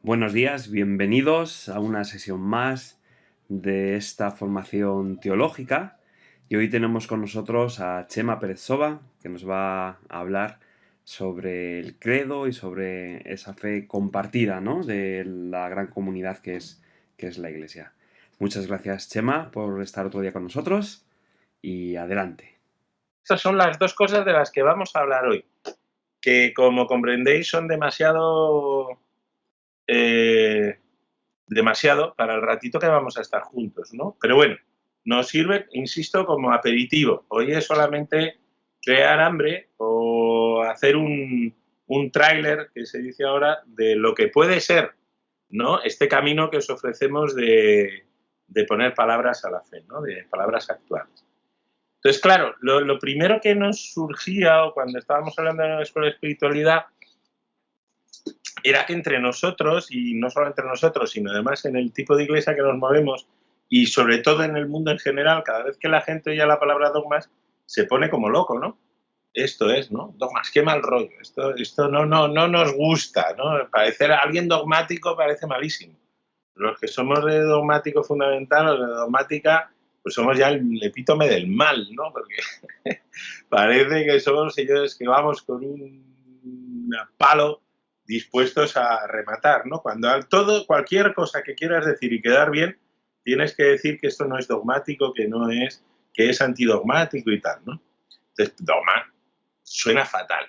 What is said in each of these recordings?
Buenos días, bienvenidos a una sesión más de esta formación teológica. Y hoy tenemos con nosotros a Chema Pérez Soba, que nos va a hablar sobre el credo y sobre esa fe compartida, ¿no?, de la gran comunidad que es la Iglesia. Muchas gracias, Chema, por estar otro día con nosotros y adelante. Estas son las dos cosas de las que vamos a hablar hoy, que como comprendéis son demasiado para el ratito que vamos a estar juntos, ¿no? Pero bueno, nos sirve, insisto, como aperitivo. Hoy es solamente crear hambre o hacer un tráiler, que se dice ahora, de lo que puede ser, ¿no?, este camino que os ofrecemos de poner palabras a la fe, ¿no?, de palabras actuales. Entonces, claro, lo primero que nos surgía o cuando estábamos hablando de la escuela de espiritualidad era que entre nosotros, y no solo entre nosotros, sino además en el tipo de iglesia que nos movemos y sobre todo en el mundo en general, cada vez que la gente oye la palabra dogmas se pone como loco, ¿no? Esto es, ¿no? Dogmas, qué mal rollo. Esto no nos gusta, ¿no? Parecer a alguien dogmático parece malísimo. Los que somos de dogmático fundamental o de dogmática, pues somos ya el epítome del mal, ¿no? Porque parece que somos señores que vamos con un palo dispuestos a rematar, ¿no? Cuando cualquier cosa que quieras decir y quedar bien, tienes que decir que esto no es dogmático, que es antidogmático y tal, ¿no? Entonces, dogma suena fatal.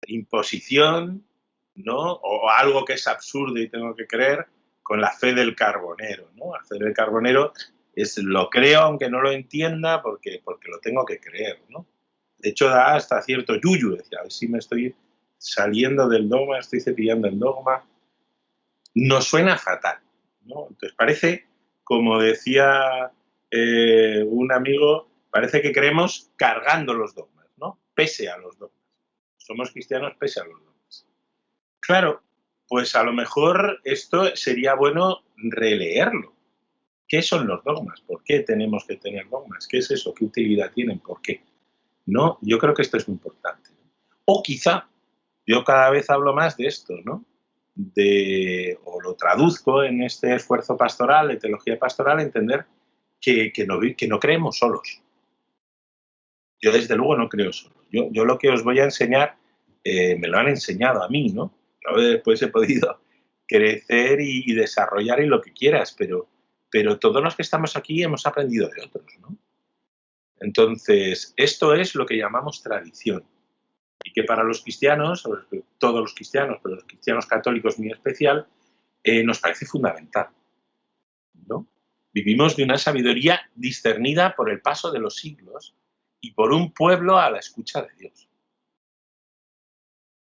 Imposición, ¿no? O algo que es absurdo y tengo que creer, con la fe del carbonero, ¿no? La fe del carbonero es lo creo aunque no lo entienda porque lo tengo que creer, ¿no? De hecho, da hasta cierto yuyu, decía, a ver si me estoy saliendo del dogma, estoy cepillando el dogma. Nos suena fatal, ¿no? Entonces parece, como decía un amigo, parece que creemos cargando los dogmas, ¿no? Pese a los dogmas. Somos cristianos pese a los dogmas. Claro, pues a lo mejor esto sería bueno releerlo. ¿Qué son los dogmas? ¿Por qué tenemos que tener dogmas? ¿Qué es eso? ¿Qué utilidad tienen? ¿Por qué? No, yo creo que esto es muy importante. O quizá, yo cada vez hablo más de esto, ¿no? O lo traduzco en este esfuerzo pastoral, de teología pastoral, entender que no creemos solos. Yo desde luego no creo solo. Yo lo que os voy a enseñar, me lo han enseñado a mí, ¿no? Yo después he podido crecer y desarrollar y lo que quieras, pero todos los que estamos aquí hemos aprendido de otros, ¿no? Entonces, esto es lo que llamamos tradición. Y que para los cristianos, todos los cristianos, pero los cristianos católicos muy especial, nos parece fundamental, ¿no? Vivimos de una sabiduría discernida por el paso de los siglos y por un pueblo a la escucha de Dios.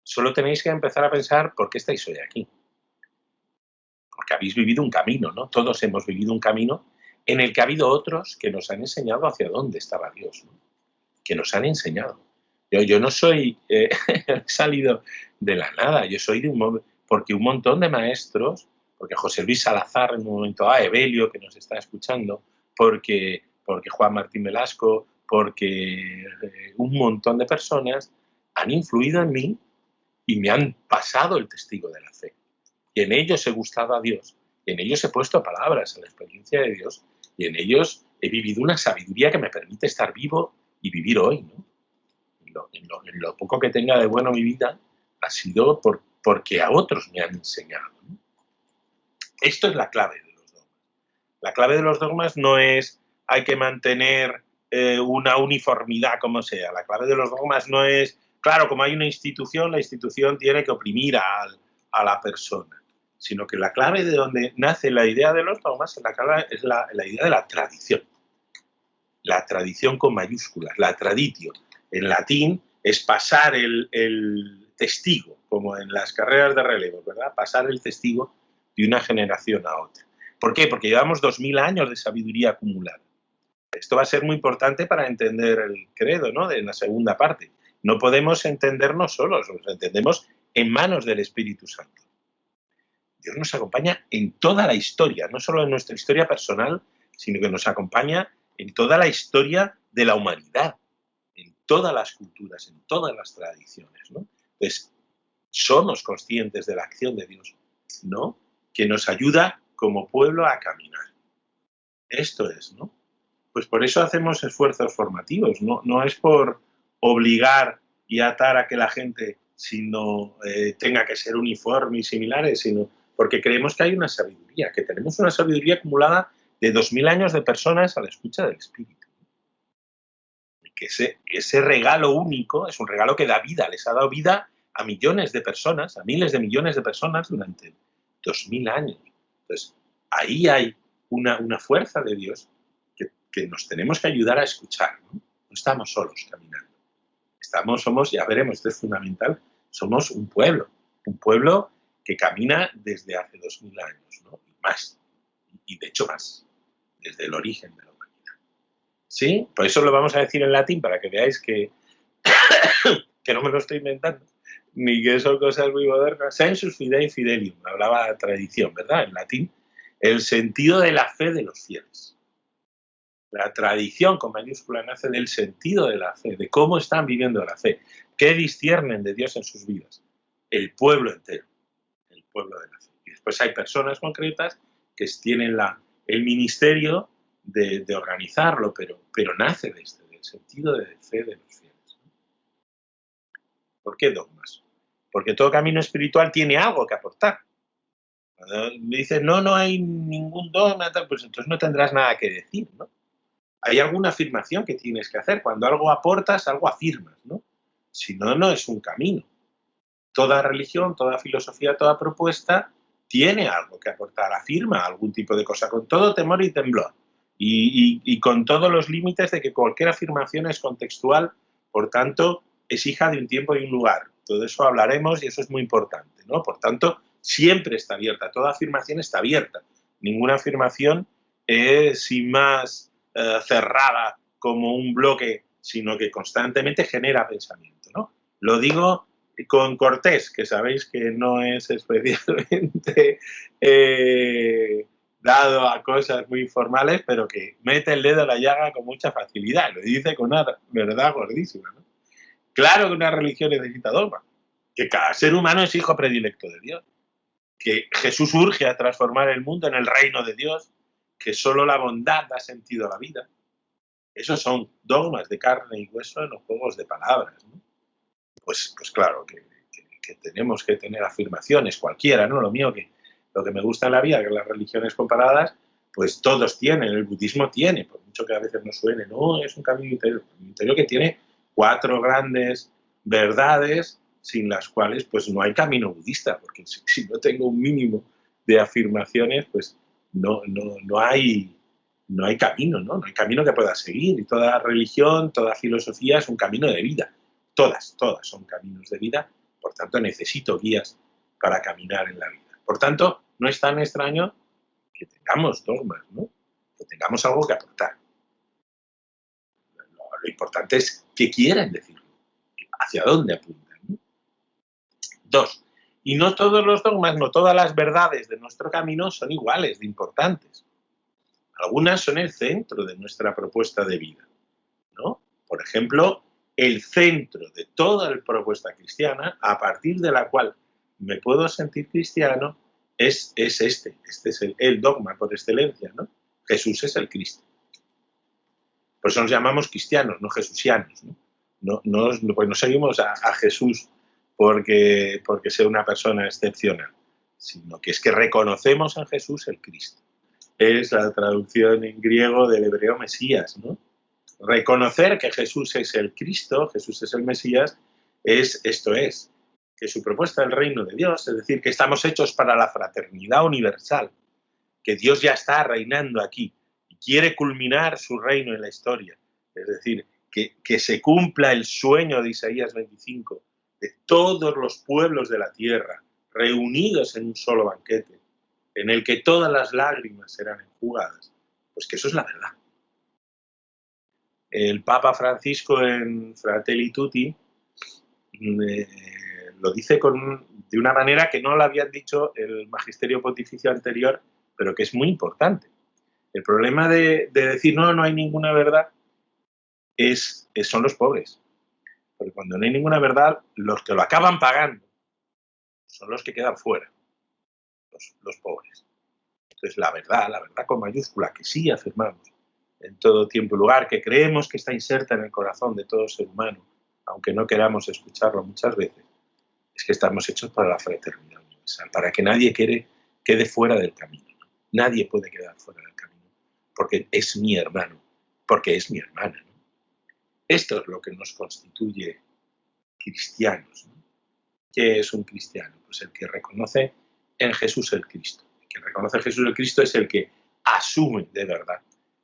Solo tenéis que empezar a pensar por qué estáis hoy aquí. Porque habéis vivido un camino, ¿no? Todos hemos vivido un camino en el que ha habido otros que nos han enseñado hacia dónde estaba Dios, ¿no? Que nos han enseñado. Yo no soy, he salido de la nada, yo soy porque un montón de maestros, porque José Luis Salazar en un momento, Evelio, que nos está escuchando, porque Juan Martín Velasco, porque un montón de personas han influido en mí y me han pasado el testigo de la fe. Y en ellos he gustado a Dios, y en ellos he puesto palabras a la experiencia de Dios, y en ellos he vivido una sabiduría que me permite estar vivo y vivir hoy, ¿no? En lo poco que tenga de bueno mi vida ha sido porque a otros me han enseñado, ¿no? Esto es la clave de los dogmas. La clave de los dogmas no es hay que mantener una uniformidad como sea. La clave de los dogmas no es, claro, como hay una institución, la institución tiene que oprimir a la persona, sino que la clave de donde nace la idea de los dogmas es la idea de la tradición. La tradición con mayúsculas, la traditio. En latín es pasar el testigo, como en las carreras de relevo, ¿verdad? Pasar el testigo de una generación a otra. ¿Por qué? Porque llevamos 2000 años de sabiduría acumulada. Esto va a ser muy importante para entender el credo, ¿no?, de la segunda parte. No podemos entendernos solos, nos entendemos en manos del Espíritu Santo. Dios nos acompaña en toda la historia, no solo en nuestra historia personal, sino que nos acompaña en toda la historia de la humanidad, en todas las culturas, en todas las tradiciones, ¿no? Entonces, somos conscientes de la acción de Dios, ¿no? que nos ayuda como pueblo a caminar. Esto es, ¿no? Pues por eso hacemos esfuerzos formativos, no es por obligar y atar a que la gente tenga que ser uniforme y similares, sino porque creemos que hay una sabiduría, que tenemos una sabiduría acumulada de 2000 años de personas a la escucha del Espíritu. Y que ese regalo único es un regalo que da vida, les ha dado vida a millones de personas, a miles de millones de personas durante 2000 años. Entonces, ahí hay una fuerza de Dios que nos tenemos que ayudar a escuchar, ¿no? No estamos solos caminando. Somos, ya veremos, esto es fundamental, somos un pueblo que camina desde hace 2000 años, ¿no? Y más, y de hecho más, desde el origen de la humanidad. ¿Sí? Por eso lo vamos a decir en latín, para que veáis que no me lo estoy inventando, ni que son cosas muy modernas. Sensus fidei fidelium, hablaba la tradición, ¿verdad? En latín, el sentido de la fe de los fieles. La tradición con mayúscula nace del sentido de la fe, de cómo están viviendo la fe, qué disciernen de Dios en sus vidas. El pueblo entero, el pueblo de la fe. Y después hay personas concretas que tienen el ministerio de organizarlo, pero nace del sentido de fe de los fieles. ¿Por qué dogmas? Porque todo camino espiritual tiene algo que aportar. Cuando me dices, no hay ningún dogma, pues entonces no tendrás nada que decir, ¿no? Hay alguna afirmación que tienes que hacer. Cuando algo aportas, algo afirmas, ¿no? Si no, no es un camino. Toda religión, toda filosofía, toda propuesta tiene algo que aportar, afirma algún tipo de cosa, con todo temor y temblor. Y con todos los límites de que cualquier afirmación es contextual, por tanto, es hija de un tiempo y un lugar. Todo eso hablaremos y eso es muy importante, ¿no? Por tanto, siempre está abierta, toda afirmación está abierta. Ninguna afirmación es sin más cerrada como un bloque, sino que constantemente genera pensamiento, ¿no? Lo digo con Cortés, que sabéis que no es especialmente dado a cosas muy formales, pero que mete el dedo a la llaga con mucha facilidad, lo dice con una verdad gordísima, ¿no? Claro que una religión necesita dogma, que cada ser humano es hijo predilecto de Dios, que Jesús urge a transformar el mundo en el reino de Dios, que solo la bondad da sentido a la vida. Esos son dogmas de carne y hueso en los juegos de palabras, ¿no? Pues claro, que tenemos que tener afirmaciones, cualquiera, ¿no? Lo que me gusta en la vida, que las religiones comparadas, pues todos tienen, el budismo tiene, por mucho que a veces no suene, no, es un camino interior que tiene 4 grandes verdades sin las cuales pues no hay camino budista, porque si no tengo un mínimo de afirmaciones, pues no hay camino, ¿no? No hay camino que pueda seguir. Y toda religión, toda filosofía es un camino de vida. Todas son caminos de vida. Por tanto, necesito guías para caminar en la vida. Por tanto, no es tan extraño que tengamos dogmas, ¿no? Que tengamos algo que aportar. Lo importante es qué quieren decir, hacia dónde apuntan, ¿no? 2. Y no todos los dogmas, no todas las verdades de nuestro camino son iguales de importantes. Algunas son el centro de nuestra propuesta de vida, ¿no? Por ejemplo, el centro de toda la propuesta cristiana, a partir de la cual me puedo sentir cristiano, es este es el dogma por excelencia, ¿no? Jesús es el Cristo. Por eso nos llamamos cristianos, no jesusianos, ¿no? Pues no seguimos a Jesús porque sea una persona excepcional, sino que es que reconocemos en Jesús el Cristo. Es la traducción en griego del hebreo Mesías, ¿no? Reconocer que Jesús es el Cristo, Jesús es el Mesías, esto es, que su propuesta del reino de Dios, es decir, que estamos hechos para la fraternidad universal, que Dios ya está reinando aquí y quiere culminar su reino en la historia, es decir, que se cumpla el sueño de Isaías 25, de todos los pueblos de la tierra reunidos en un solo banquete, en el que todas las lágrimas serán enjugadas, pues que eso es la verdad. El Papa Francisco en Fratelli Tutti lo dice de una manera que no lo habían dicho el magisterio pontificio anterior, pero que es muy importante. El problema de decir no hay ninguna verdad son los pobres. Porque cuando no hay ninguna verdad, los que lo acaban pagando son los que quedan fuera. los pobres. Entonces, la verdad con mayúscula, que sí afirmamos en todo tiempo y lugar, que creemos que está inserta en el corazón de todo ser humano, aunque no queramos escucharlo muchas veces, es que estamos hechos para la fraternidad universal, para que nadie quede fuera del camino. Nadie puede quedar fuera del camino, porque es mi hermano, porque es mi hermana, ¿no? Esto es lo que nos constituye cristianos, ¿no? ¿Qué es un cristiano? Pues el que reconoce en Jesús el Cristo. El que reconoce en Jesús el Cristo es el que asume de verdad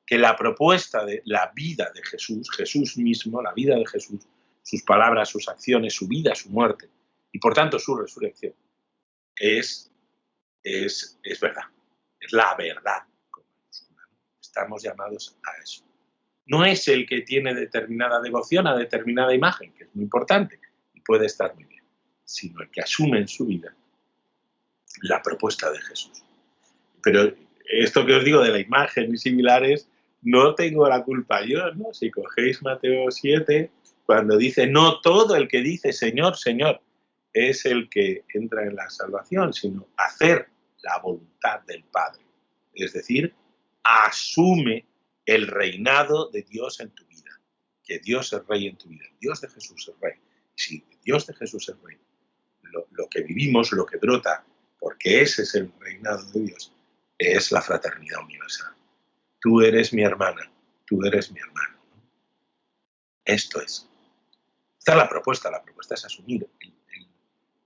que la propuesta de la vida de Jesús, Jesús mismo, la vida de Jesús, sus palabras, sus acciones, su vida, su muerte, y por tanto su resurrección, es verdad, es la verdad. Estamos llamados a eso. No es el que tiene determinada devoción a determinada imagen, que es muy importante y puede estar muy bien, sino el que asume en su vida la propuesta de Jesús. Pero esto que os digo de la imagen y similares, no tengo la culpa yo, ¿no? Si cogéis Mateo 7, cuando dice, no todo el que dice Señor, Señor, es el que entra en la salvación, sino hacer la voluntad del Padre. Es decir, asume el reinado de Dios en tu vida, que Dios es Rey en tu vida, el Dios de Jesús es Rey. Y si Dios de Jesús es Rey, lo que vivimos, lo que brota, porque ese es el reinado de Dios, es la fraternidad universal. Tú eres mi hermana, tú eres mi hermano. Esto es. Esta es la propuesta es asumir, el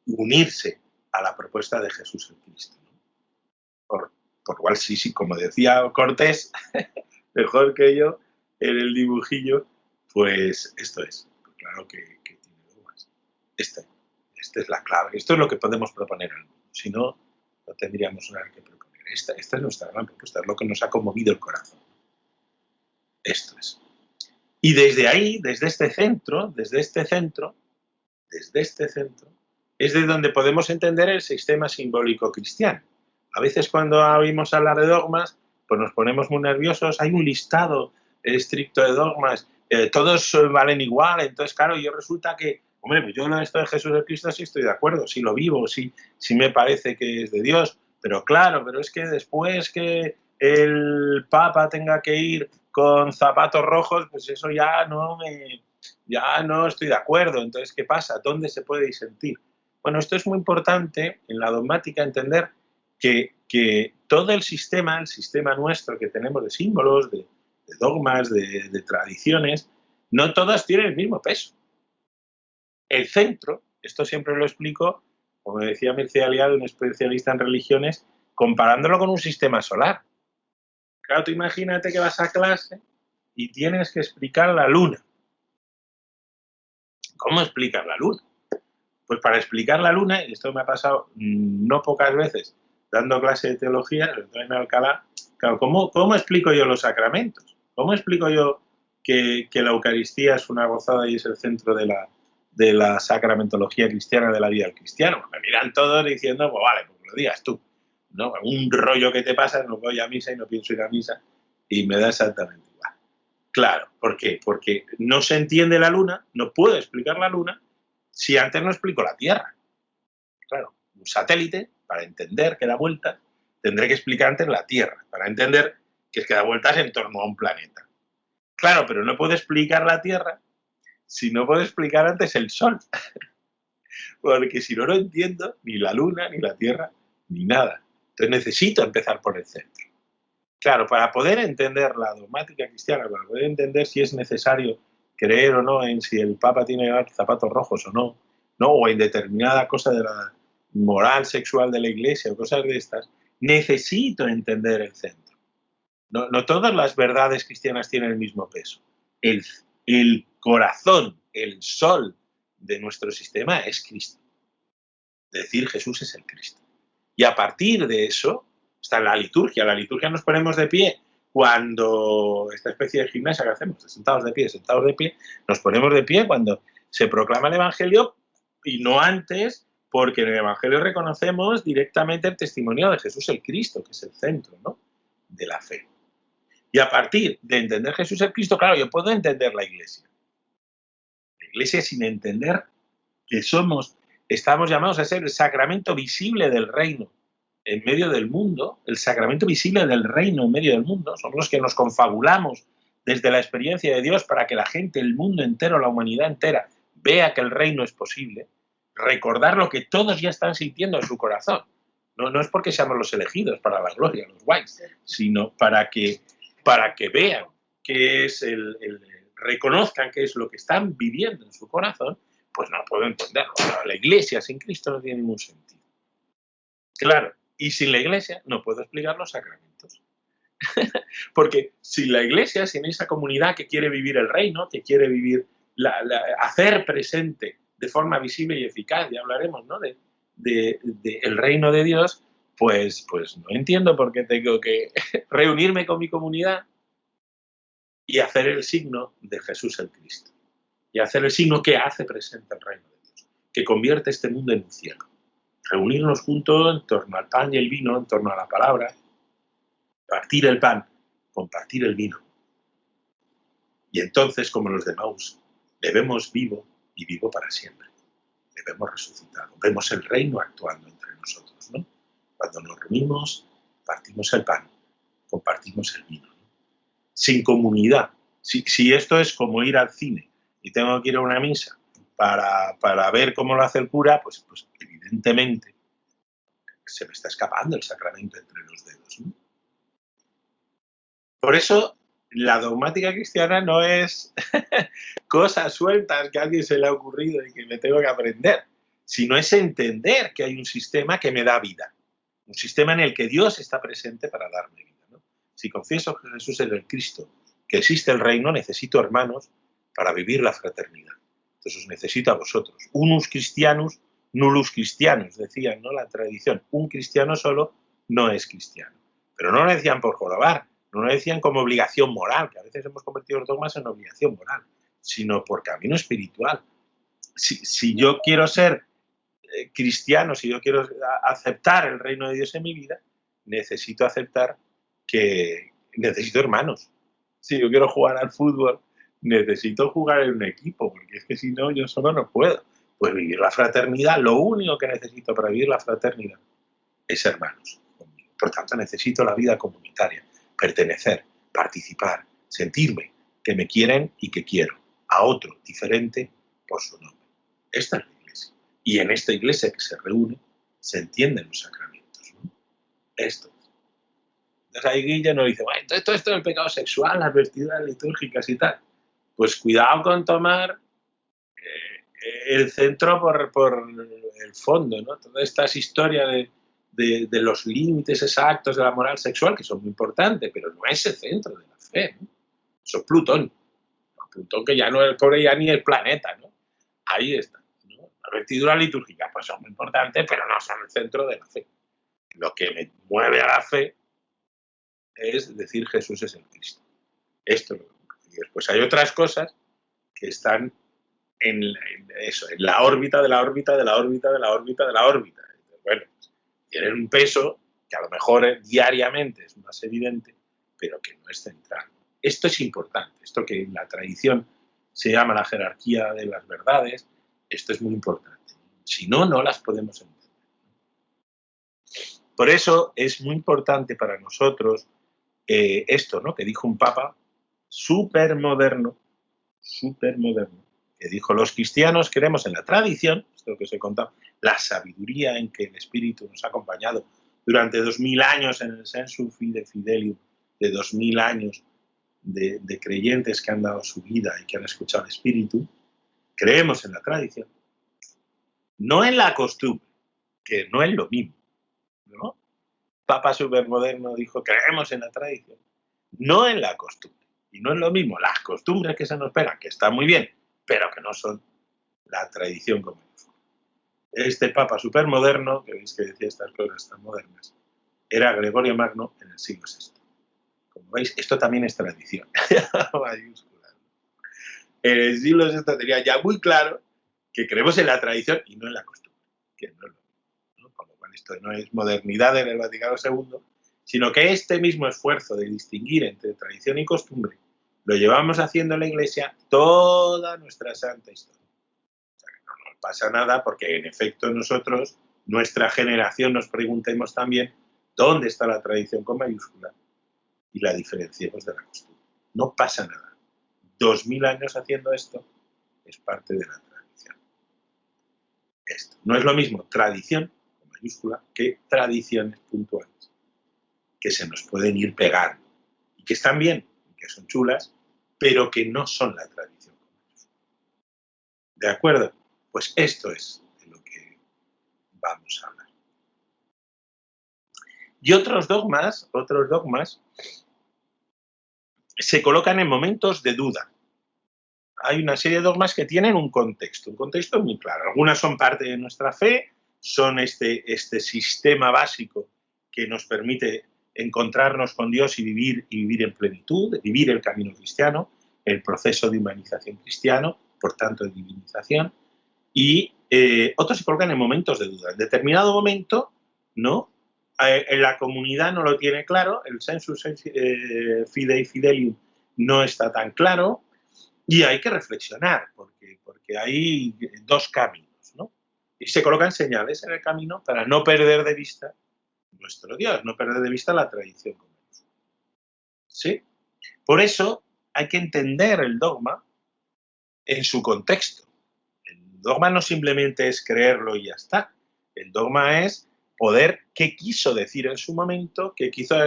unirse a la propuesta de Jesús en Cristo, ¿no? Por igual sí, como decía Cortés, mejor que yo, en el dibujillo, pues esto es. Pues claro que tiene dogmas. Esta es la clave. Esto es lo que podemos proponer al mundo. Si no, no tendríamos nada que proponer. Esta es nuestra gran propuesta, es lo que nos ha conmovido el corazón. Esto es. Y desde ahí, desde este centro, es de donde podemos entender el sistema simbólico cristiano. A veces cuando oímos hablar de dogmas, pues nos ponemos muy nerviosos, hay un listado estricto de dogmas, todos valen igual, entonces claro, yo resulta que, hombre, pues yo en esto de Jesús el Cristo sí estoy de acuerdo, sí lo vivo, sí me parece que es de Dios, pero claro, pero es que después que el Papa tenga que ir con zapatos rojos, pues eso ya no estoy de acuerdo. Entonces, ¿qué pasa? ¿Dónde se puede disentir? Bueno, esto es muy importante en la dogmática, entender que todo el sistema nuestro que tenemos de símbolos, de dogmas, de tradiciones, no todas tienen el mismo peso. El centro, esto siempre lo explico, como decía Mircea Eliade, un especialista en religiones, comparándolo con un sistema solar. Claro, tú imagínate que vas a clase y tienes que explicar la luna. ¿Cómo explicar la luna? Pues para explicar la luna, y esto me ha pasado no pocas veces dando clase de teología, en Alcalá, claro, ¿cómo explico yo los sacramentos? ¿Cómo explico yo que la Eucaristía es una gozada y es el centro de la sacramentología cristiana, de la vida del cristiano? Me miran todos diciendo, pues vale, pues lo digas tú, ¿no? Un rollo que te pasa, no voy a misa y no pienso ir a misa, y me da exactamente igual. Claro, ¿por qué? Porque no se entiende la luna, no puedo explicar la luna si antes no explico la Tierra. Claro, un satélite, para entender que da vueltas, tendré que explicar antes la Tierra, para entender que es que da vueltas en torno a un planeta. Claro, pero no puedo explicar la Tierra si no puedo explicar antes el Sol. Porque si no, no entiendo ni la Luna, ni la Tierra, ni nada. Entonces necesito empezar por el centro. Claro, para poder entender la dogmática cristiana, para poder entender si es necesario creer o no en si el Papa tiene zapatos rojos o no, o en determinada cosa de la moral sexual de la Iglesia o cosas de estas, necesito entender el centro. No todas las verdades cristianas tienen el mismo peso. El corazón, el sol de nuestro sistema es Cristo. Es decir, Jesús es el Cristo. Y a partir de eso está la liturgia. La liturgia nos ponemos de pie cuando esta especie de gimnasia que hacemos, sentados de pie, nos ponemos de pie cuando se proclama el Evangelio y no antes, porque en el Evangelio reconocemos directamente el testimonio de Jesús el Cristo, que es el centro, ¿no?, de la fe. Y a partir de entender Jesús el Cristo, claro, yo puedo entender la Iglesia. La Iglesia sin entender que estamos llamados a ser el sacramento visible del reino en medio del mundo, el sacramento visible del reino en medio del mundo, somos los que nos confabulamos desde la experiencia de Dios para que la gente, el mundo entero, la humanidad entera, vea que el reino es posible, recordar lo que todos ya están sintiendo en su corazón. No es porque seamos los elegidos para la gloria, los guays, sino para que vean que es reconozcan que es lo que están viviendo en su corazón, pues no puedo entenderlo. La Iglesia sin Cristo no tiene ningún sentido. Claro, y sin la Iglesia no puedo explicar los sacramentos. Porque sin la Iglesia, sin esa comunidad que quiere vivir el reino, que quiere vivir, hacer presente de forma visible y eficaz, ya hablaremos, ¿no?, de el reino de Dios, pues no entiendo por qué tengo que reunirme con mi comunidad y hacer el signo de Jesús el Cristo. Y hacer el signo que hace presente el reino de Dios, que convierte este mundo en un cielo. Reunirnos juntos en torno al pan y el vino, en torno a la palabra, partir el pan, compartir el vino. Y entonces, como los de Maús, le vemos vivo y vivo para siempre. Le vemos resucitado. Vemos el reino actuando entre nosotros, ¿no? Cuando nos reunimos, partimos el pan, compartimos el vino, ¿no? Sin comunidad. Si esto es como ir al cine y tengo que ir a una misa para ver cómo lo hace el cura, pues evidentemente se me está escapando el sacramento entre los dedos, ¿no? Por eso la dogmática cristiana no es cosas sueltas que a alguien se le ha ocurrido y que me tengo que aprender, sino es entender que hay un sistema que me da vida, un sistema en el que Dios está presente para darme vida, ¿no? Si confieso que Jesús es el Cristo, que existe el reino, necesito hermanos para vivir la fraternidad. Entonces os necesito a vosotros. Unus Christianus, nullus Christianus, decían, ¿no?, la tradición. Un cristiano solo no es cristiano. Pero no lo decían por jorobar, no lo decían como obligación moral, que a veces hemos convertido los dogmas en obligación moral, sino por camino espiritual. Si yo quiero ser cristiano, si yo quiero aceptar el reino de Dios en mi vida, necesito aceptar que necesito hermanos. Si yo quiero jugar al fútbol, necesito jugar en un equipo, porque es que si no, yo solo no puedo. Pues vivir la fraternidad, lo único que necesito para vivir la fraternidad es hermanos conmigo. Por tanto, necesito la vida comunitaria, pertenecer, participar, sentirme que me quieren y que quiero a otro diferente por su nombre. Esta es la Iglesia. Y en esta Iglesia que se reúne, se entienden los sacramentos, ¿no? Esto. Entonces ahí Guilla nos dice, bueno, entonces todo esto del pecado sexual, las vestiduras litúrgicas y tal. Pues cuidado con tomar el centro por el fondo, ¿no? Todas estas historias de los límites exactos de la moral sexual, que son muy importantes, pero no es el centro de la fe, ¿no? Eso es Plutón. Plutón, que ya no es el pobre ya ni el planeta, ¿no? Ahí está, ¿no? La vestidura litúrgica, pues son muy importantes, pero no son el centro de la fe. Lo que me mueve a la fe es decir Jesús es el Cristo. Esto es lo que me mueve. Y después hay otras cosas que están en la órbita de la órbita de la órbita de la órbita de la órbita. Bueno, pues, tienen un peso que a lo mejor diariamente es más evidente, pero que no es central. Esto es importante, esto que en la tradición se llama la jerarquía de las verdades, esto es muy importante. Si no, no las podemos entender. Por eso es muy importante para nosotros esto, ¿no?, que dijo un papa súper moderno, que dijo, los cristianos creemos en la tradición, esto es lo que os he contado, la sabiduría en que el Espíritu nos ha acompañado durante 2000 años en el sensu fide fidelium, de 2000 años de creyentes que han dado su vida y que han escuchado al Espíritu. Creemos en la tradición, no en la costumbre, que no es lo mismo, ¿no? Papa supermoderno dijo, creemos en la tradición, no en la costumbre. Y no es lo mismo las costumbres que se nos pegan, que están muy bien, pero que no son la tradición como fue. Este papa supermoderno, que veis que decía estas cosas tan modernas, era Gregorio Magno en el siglo VI. Como veis, esto también es tradición. Mayúscula. En el siglo VI tenía ya muy claro que creemos en la tradición y no en la costumbre, que no es lo mismo, ¿no? Con lo cual esto no es modernidad en el Vaticano II, sino que este mismo esfuerzo de distinguir entre tradición y costumbre lo llevamos haciendo en la Iglesia toda nuestra santa historia. O sea, que no nos pasa nada porque en efecto nosotros nuestra generación nos preguntemos también dónde está la tradición con mayúscula y la diferenciemos de la costumbre. No pasa nada. 2000 años haciendo esto es parte de la tradición. Esto. No es lo mismo tradición con mayúscula que tradiciones puntuales que se nos pueden ir pegando y que están bien, que son chulas, pero que no son la tradición con mayúscula. ¿De acuerdo? Pues esto es de lo que vamos a hablar. Y otros dogmas se colocan en momentos de duda. Hay una serie de dogmas que tienen un contexto muy claro. Algunas son parte de nuestra fe, son este sistema básico que nos permite encontrarnos con Dios y vivir en plenitud, vivir el camino cristiano, el proceso de humanización cristiano, por tanto de divinización, y otros se colocan en momentos de duda. En determinado momento, ¿no? En la comunidad no lo tiene claro, el sensus fidei fidelium no está tan claro, y hay que reflexionar, porque hay dos caminos, ¿no? Y se colocan señales en el camino para no perder de vista nuestro Dios, no perder de vista la tradición. ¿Sí? Por eso hay que entender el dogma en su contexto. El dogma no simplemente es creerlo y ya está. El dogma es poder qué quiso decir en su momento, qué quiso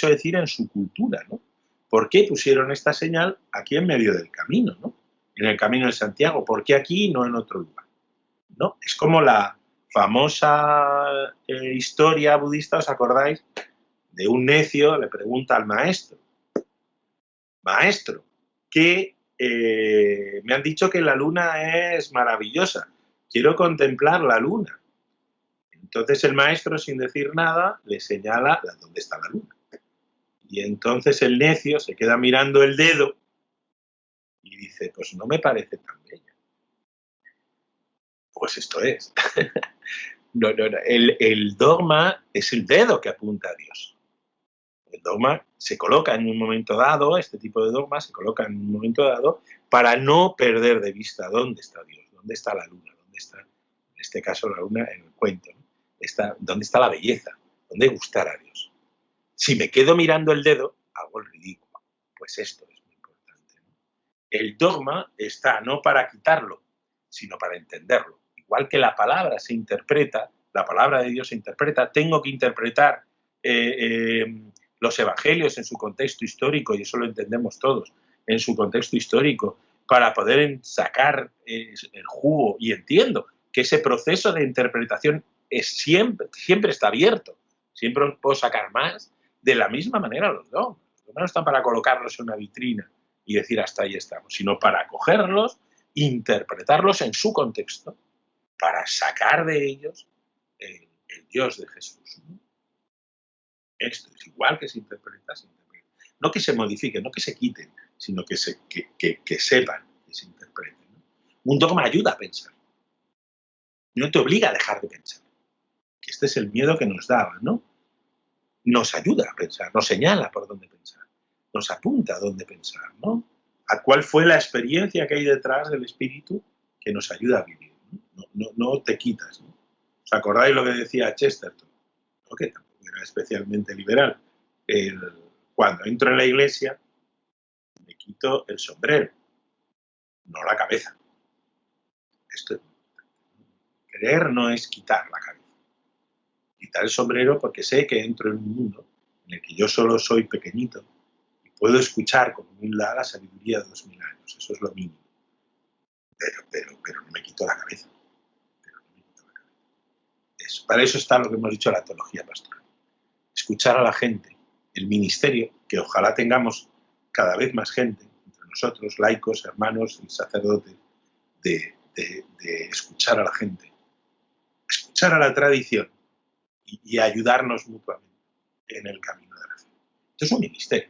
decir en su cultura, ¿no? ¿Por qué pusieron esta señal aquí en medio del camino, ¿no? En el camino de Santiago. ¿Por qué aquí y no en otro lugar? ¿No? Es como la famosa historia budista, ¿os acordáis? De un necio le pregunta al maestro, que me han dicho que la luna es maravillosa, quiero contemplar la luna. Entonces el maestro, sin decir nada, le señala dónde está la luna. Y entonces el necio se queda mirando el dedo y dice, pues no me parece tan bella. Pues esto es. No. El dogma es el dedo que apunta a Dios. El dogma se coloca en un momento dado, este tipo de dogma se coloca en un momento dado para no perder de vista dónde está Dios, dónde está la luna, dónde está, en este caso la luna en el cuento, ¿no? Dónde está la belleza, dónde gustar a Dios. Si me quedo mirando el dedo, hago el ridículo. Pues esto es muy importante, ¿no? El dogma está no para quitarlo, sino para entenderlo. Igual que la palabra se interpreta, la palabra de Dios se interpreta, tengo que interpretar los evangelios en su contexto histórico, y eso lo entendemos todos, en su contexto histórico, para poder sacar el jugo, y entiendo que ese proceso de interpretación siempre está abierto, siempre puedo sacar más. De la misma manera los dogmas no están para colocarlos en una vitrina y decir hasta ahí estamos, sino para acogerlos, interpretarlos en su contexto, para sacar de ellos el Dios de Jesús, ¿no? Esto es igual que se interpreta. No que se modifiquen, no que se quiten, sino que sepan, que se interpreten, ¿no? Un dogma ayuda a pensar. No te obliga a dejar de pensar. Que este es el miedo que nos daba, ¿no? Nos ayuda a pensar, nos señala por dónde pensar, nos apunta a dónde pensar, ¿no? A cuál fue la experiencia que hay detrás del espíritu que nos ayuda a vivir, ¿no? No te quitas, ¿no? ¿Os acordáis lo que decía Chesterton? ¿No? Que tampoco era especialmente liberal. Cuando entro en la iglesia, me quito el sombrero, no la cabeza. Esto es creer no es quitar la cabeza. Quitar el sombrero porque sé que entro en un mundo en el que yo solo soy pequeñito y puedo escuchar con humildad la sabiduría de 2000 años. Eso es lo mínimo. Pero no me quito la cabeza. Para eso está lo que hemos dicho, la teología pastoral. Escuchar a la gente, el ministerio, que ojalá tengamos cada vez más gente, entre nosotros, laicos, hermanos y sacerdotes, de escuchar a la gente, escuchar a la tradición y ayudarnos mutuamente en el camino de la fe. Esto es un ministerio.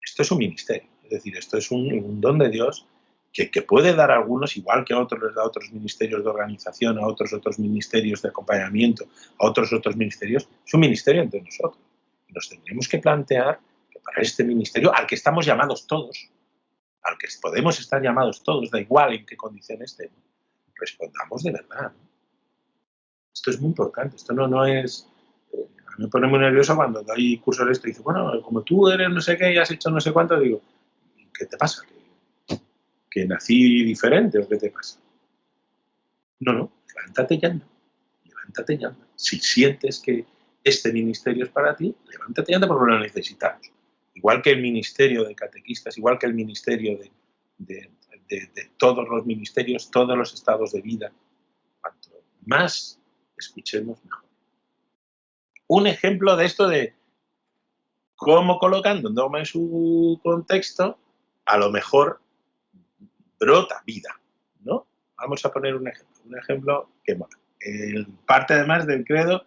Esto es un ministerio. Es decir, esto es un don de Dios que puede dar a algunos, igual que a otros les da a otros ministerios de organización, a otros ministerios de acompañamiento, a otros ministerios. Es un ministerio entre nosotros. Y nos tendremos que plantear que para este ministerio, al que estamos llamados todos, al que podemos estar llamados todos, da igual en qué condición estemos, respondamos de verdad, ¿no? Esto es muy importante, esto no es... a mí me pone muy nervioso cuando doy cursos de esto y dice, bueno, como tú eres no sé qué y has hecho no sé cuánto, digo, ¿qué te pasa? ¿Que nací diferente o qué te pasa? No, levántate y anda, levántate y anda. Si sientes que este ministerio es para ti, levántate y anda porque lo necesitamos. Igual que el ministerio de catequistas, igual que el ministerio de todos los ministerios, todos los estados de vida. Cuanto más escuchemos, mejor. Un ejemplo de esto de cómo colocando un dogma en su contexto, a lo mejor brota vida, ¿no? Vamos a poner un ejemplo que mola. Parte además del credo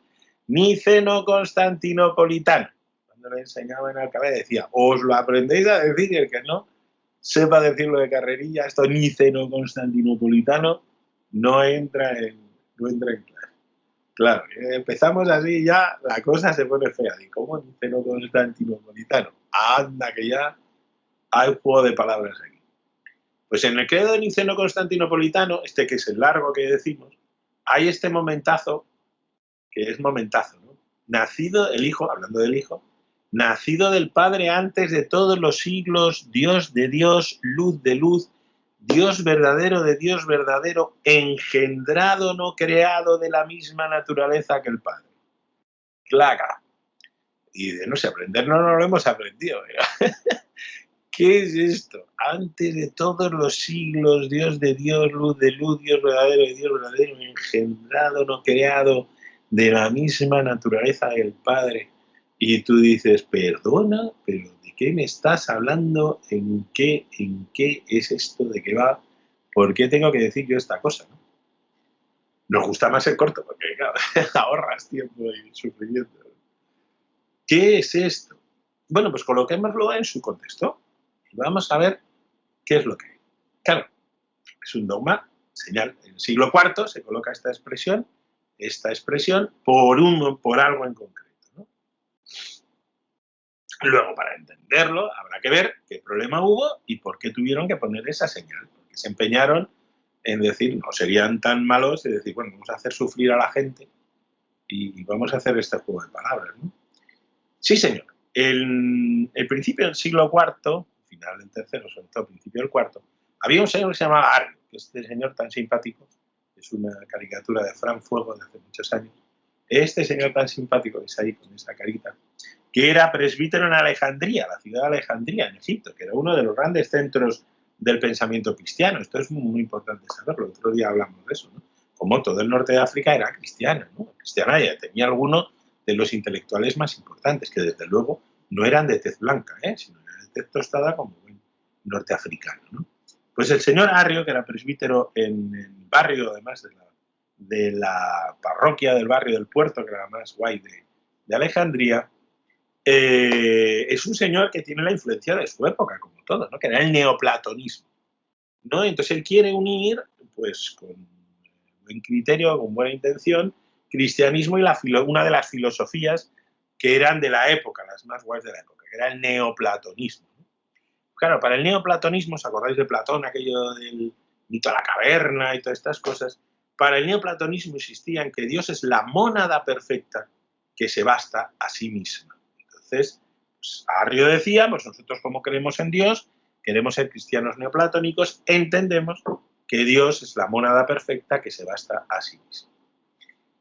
niceno-constantinopolitano. Cuando le enseñaba en Alcalá decía, os lo aprendéis a decir y el que no sepa decirlo de carrerilla, esto niceno-constantinopolitano no entra en clase. Claro, empezamos así ya, la cosa se pone fea. ¿Y cómo niceno-constantinopolitano? Anda, que ya hay un juego de palabras aquí. Pues en el credo niceno-constantinopolitano, que es el largo que decimos, hay este momentazo, que es momentazo, ¿no? Nacido el Hijo, hablando del Hijo, nacido del Padre antes de todos los siglos, Dios de Dios, luz de luz, Dios verdadero de Dios verdadero, engendrado, no creado, de la misma naturaleza que el Padre. Claro. Y de no sé aprender, no lo hemos aprendido. ¿Qué es esto? Antes de todos los siglos, Dios de Dios, luz de luz, Dios verdadero de Dios verdadero, engendrado, no creado, de la misma naturaleza del Padre. Y tú dices, perdona, pero ¿de qué me estás hablando? ¿En qué es esto? ¿De qué va? ¿Por qué tengo que decir yo esta cosa? ¿No? Nos gusta más el corto, porque claro, ahorras tiempo y sufrimiento. ¿Qué es esto? Bueno, pues coloquémoslo en su contexto. Vamos a ver qué es lo que hay. Claro, es un dogma, señal. En el siglo IV se coloca esta expresión por algo en concreto, ¿no? Luego, para entenderlo, habrá que ver qué problema hubo y por qué tuvieron que poner esa señal. Porque se empeñaron en decir, no serían tan malos, y decir, bueno, vamos a hacer sufrir a la gente y vamos a hacer este juego de palabras, ¿no? Sí, señor. El principio del siglo IV, final del tercero, sobre todo principio del cuarto, había un señor que se llamaba Arrio, que este señor tan simpático, es una caricatura de Fran Fuego de hace muchos años. Este señor tan simpático, que es ahí con esa carita, que era presbítero en Alejandría, la ciudad de Alejandría, en Egipto, que era uno de los grandes centros del pensamiento cristiano. Esto es muy importante saberlo. El otro día hablamos de eso, ¿no? Como todo el norte de África era cristiano, ¿no? Cristiana, ya tenía alguno de los intelectuales más importantes, que desde luego no eran de tez blanca, sino eran de tez tostada como buen norteafricano, ¿no? Pues el señor Arrio, que era presbítero en el barrio, además de la parroquia del barrio del Puerto, que era la más guay de Alejandría, es un señor que tiene la influencia de su época, como todo, ¿no? Que era el neoplatonismo, ¿no? Entonces él quiere unir, pues con buen criterio, con buena intención, cristianismo y una de las filosofías que eran de la época, las más guays de la época, que era el neoplatonismo. Claro, para el neoplatonismo, ¿os acordáis de Platón, aquello del mito de la caverna y todas estas cosas? Para el neoplatonismo insistía en que Dios es la mónada perfecta que se basta a sí misma. Entonces, pues, Arrio decía, pues nosotros como creemos en Dios, queremos ser cristianos neoplatónicos, entendemos que Dios es la mónada perfecta que se basta a sí misma.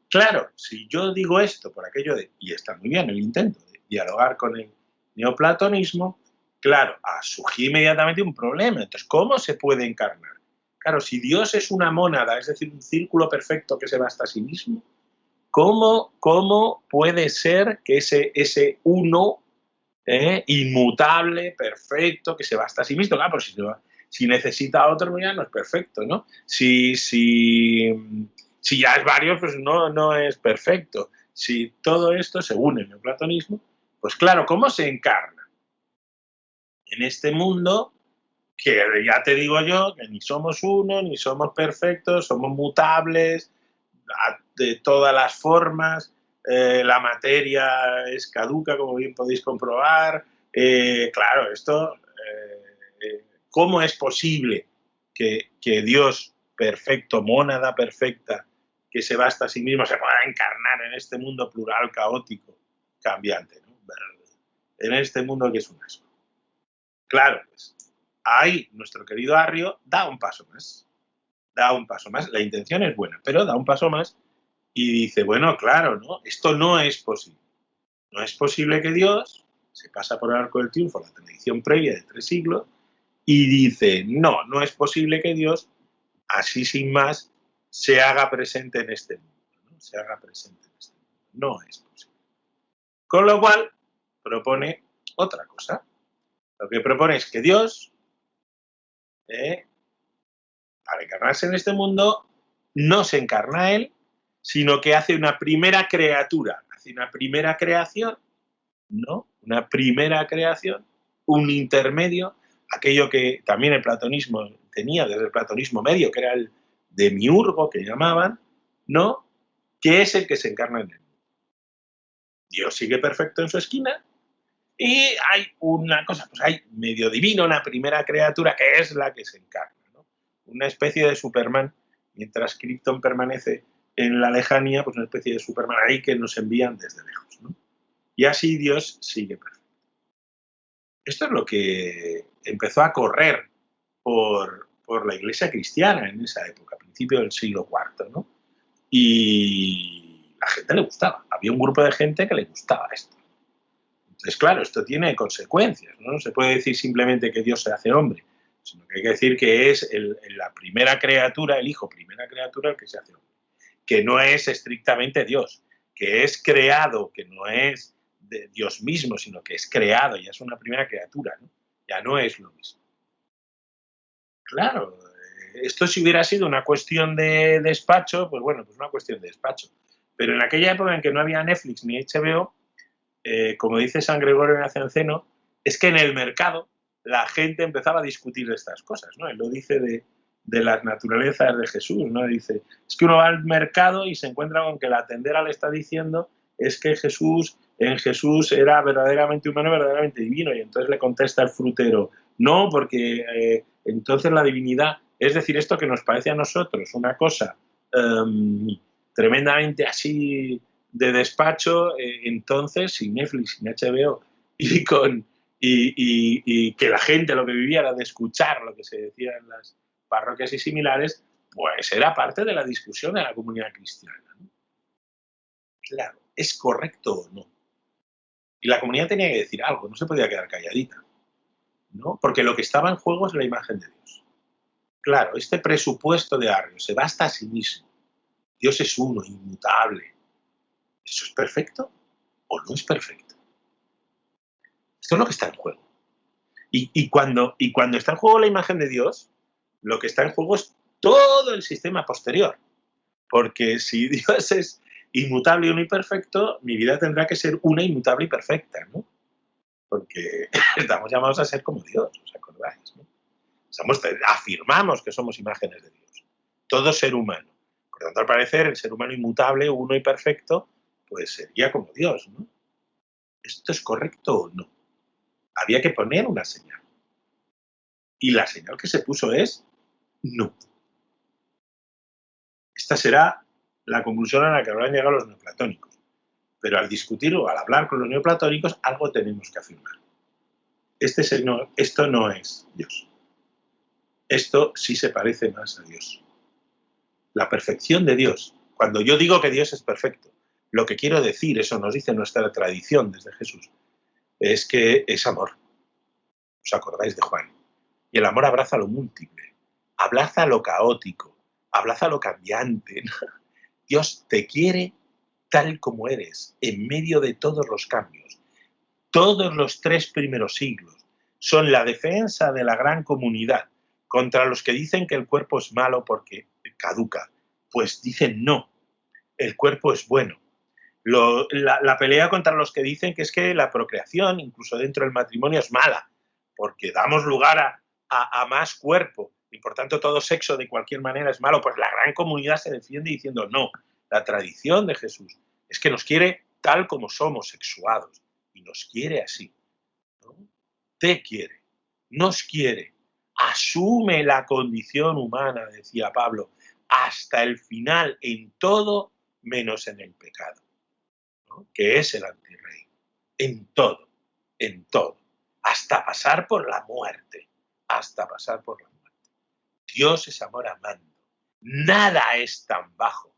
Claro, si yo digo esto por aquello de, y está muy bien el intento de dialogar con el neoplatonismo, claro, surge inmediatamente un problema. Entonces, ¿cómo se puede encarnar? Claro, si Dios es una mónada, es decir, un círculo perfecto que se basta a sí mismo, ¿cómo puede ser que ese uno inmutable, perfecto, que se basta a sí mismo? Claro, pues si necesita a otro, ya no es perfecto, ¿no? Si ya es varios, pues no es perfecto. Si todo esto se une en el platonismo, pues claro, ¿cómo se encarna? En este mundo que ya te digo yo, que ni somos uno, ni somos perfectos, somos mutables, de todas las formas, la materia es caduca, como bien podéis comprobar. Claro, ¿cómo es posible que Dios perfecto, mónada perfecta, que se basta a sí mismo, se pueda encarnar en este mundo plural, caótico, cambiante, ¿no? En este mundo que es un asco. Claro, pues ahí nuestro querido Arrio da un paso más. Da un paso más. La intención es buena, pero da un paso más y dice, bueno, claro, ¿no? Esto no es posible. No es posible que Dios se pasa por el arco del triunfo, la tradición previa de 3 siglos, y dice, no, no es posible que Dios, así sin más, se haga presente en este mundo, ¿no? Se haga presente en este mundo. No es posible. Con lo cual, propone otra cosa. Lo que propone es que Dios, para encarnarse en este mundo, no se encarna Él, sino que hace una primera criatura, hace una primera creación, ¿no? Una primera creación, un intermedio, aquello que también el platonismo tenía desde el platonismo medio, que era el demiurgo que llamaban, ¿no? Que es el que se encarna en él. Dios sigue perfecto en su esquina y hay una cosa, pues hay medio divino, una primera criatura que es la que se encarna, ¿no? Una especie de Superman, mientras Krypton permanece en la lejanía, pues una especie de Superman ahí que nos envían desde lejos, ¿no? Y así Dios sigue perfecto. Esto es lo que empezó a correr por la iglesia cristiana en esa época, a principios del siglo IV, ¿no? Y a la gente le gustaba. Había un grupo de gente que le gustaba esto. Entonces, claro, esto tiene consecuencias, ¿no? No se puede decir simplemente que Dios se hace hombre, sino que hay que decir que es la primera criatura, el Hijo, primera criatura, el que se hace hombre. Que no es estrictamente Dios, que es creado, que no es de Dios mismo, sino que es creado, ya es una primera criatura, ¿no? Ya no es lo mismo. Claro, esto si hubiera sido una cuestión de despacho, pues bueno, pues una cuestión de despacho. Pero en aquella época en que no había Netflix ni HBO, como dice San Gregorio Nacianceno, es que en el mercado la gente empezaba a discutir de estas cosas, ¿no? Él lo dice de las naturalezas de Jesús, ¿no? Dice, es que uno va al mercado y se encuentra con que la tendera le está diciendo es que en Jesús era verdaderamente humano, verdaderamente divino, y entonces le contesta el frutero, no, porque entonces la divinidad, es decir, esto que nos parece a nosotros una cosa tremendamente así de despacho, entonces sin Netflix, sin HBO y que la gente lo que vivía era de escuchar lo que se decía en las parroquias y similares, pues era parte de la discusión de la comunidad cristiana, ¿no? Claro, ¿es correcto o no? Y la comunidad tenía que decir algo, no se podía quedar calladita, ¿no? Porque lo que estaba en juego es la imagen de Dios. Claro, este presupuesto de Arrio se basta a sí mismo. Dios es uno, inmutable. ¿Eso es perfecto o no es perfecto? Esto es lo que está en juego. Y cuando está en juego la imagen de Dios, lo que está en juego es todo el sistema posterior. Porque si Dios es inmutable y uno y perfecto, mi vida tendrá que ser una inmutable y perfecta, ¿no? Porque estamos llamados a ser como Dios, ¿os acordáis? ¿No? Afirmamos que somos imágenes de Dios. Todo ser humano. Por tanto, al parecer, el ser humano inmutable, uno y perfecto, pues sería como Dios, ¿no? ¿Esto es correcto o no? Había que poner una señal. Y la señal que se puso es no. Esta será la conclusión a la que habrán llegado los neoplatónicos. Pero al discutir o al hablar con los neoplatónicos, algo tenemos que afirmar. Esto no es Dios. Esto sí se parece más a Dios. La perfección de Dios. Cuando yo digo que Dios es perfecto, lo que quiero decir, eso nos dice nuestra tradición desde Jesús, es que es amor. ¿Os acordáis de Juan? Y el amor abraza lo múltiple, abraza lo caótico, abraza lo cambiante. Dios te quiere tal como eres, en medio de todos los cambios. Todos los 3 primeros siglos son la defensa de la gran comunidad contra los que dicen que el cuerpo es malo porque caduca. Pues dicen no, el cuerpo es bueno. La pelea contra los que dicen que es que la procreación, incluso dentro del matrimonio, es mala, porque damos lugar a más cuerpo y por tanto todo sexo de cualquier manera es malo, pues la gran comunidad se defiende diciendo no, la tradición de Jesús es que nos quiere tal como somos, sexuados, y nos quiere así, ¿no? Te quiere, nos quiere, asume la condición humana, decía Pablo, hasta el final en todo menos en el pecado, ¿no? Que es el antirrey. En todo, hasta pasar por la muerte, hasta pasar por la muerte. Dios es amor amando. Nada es tan bajo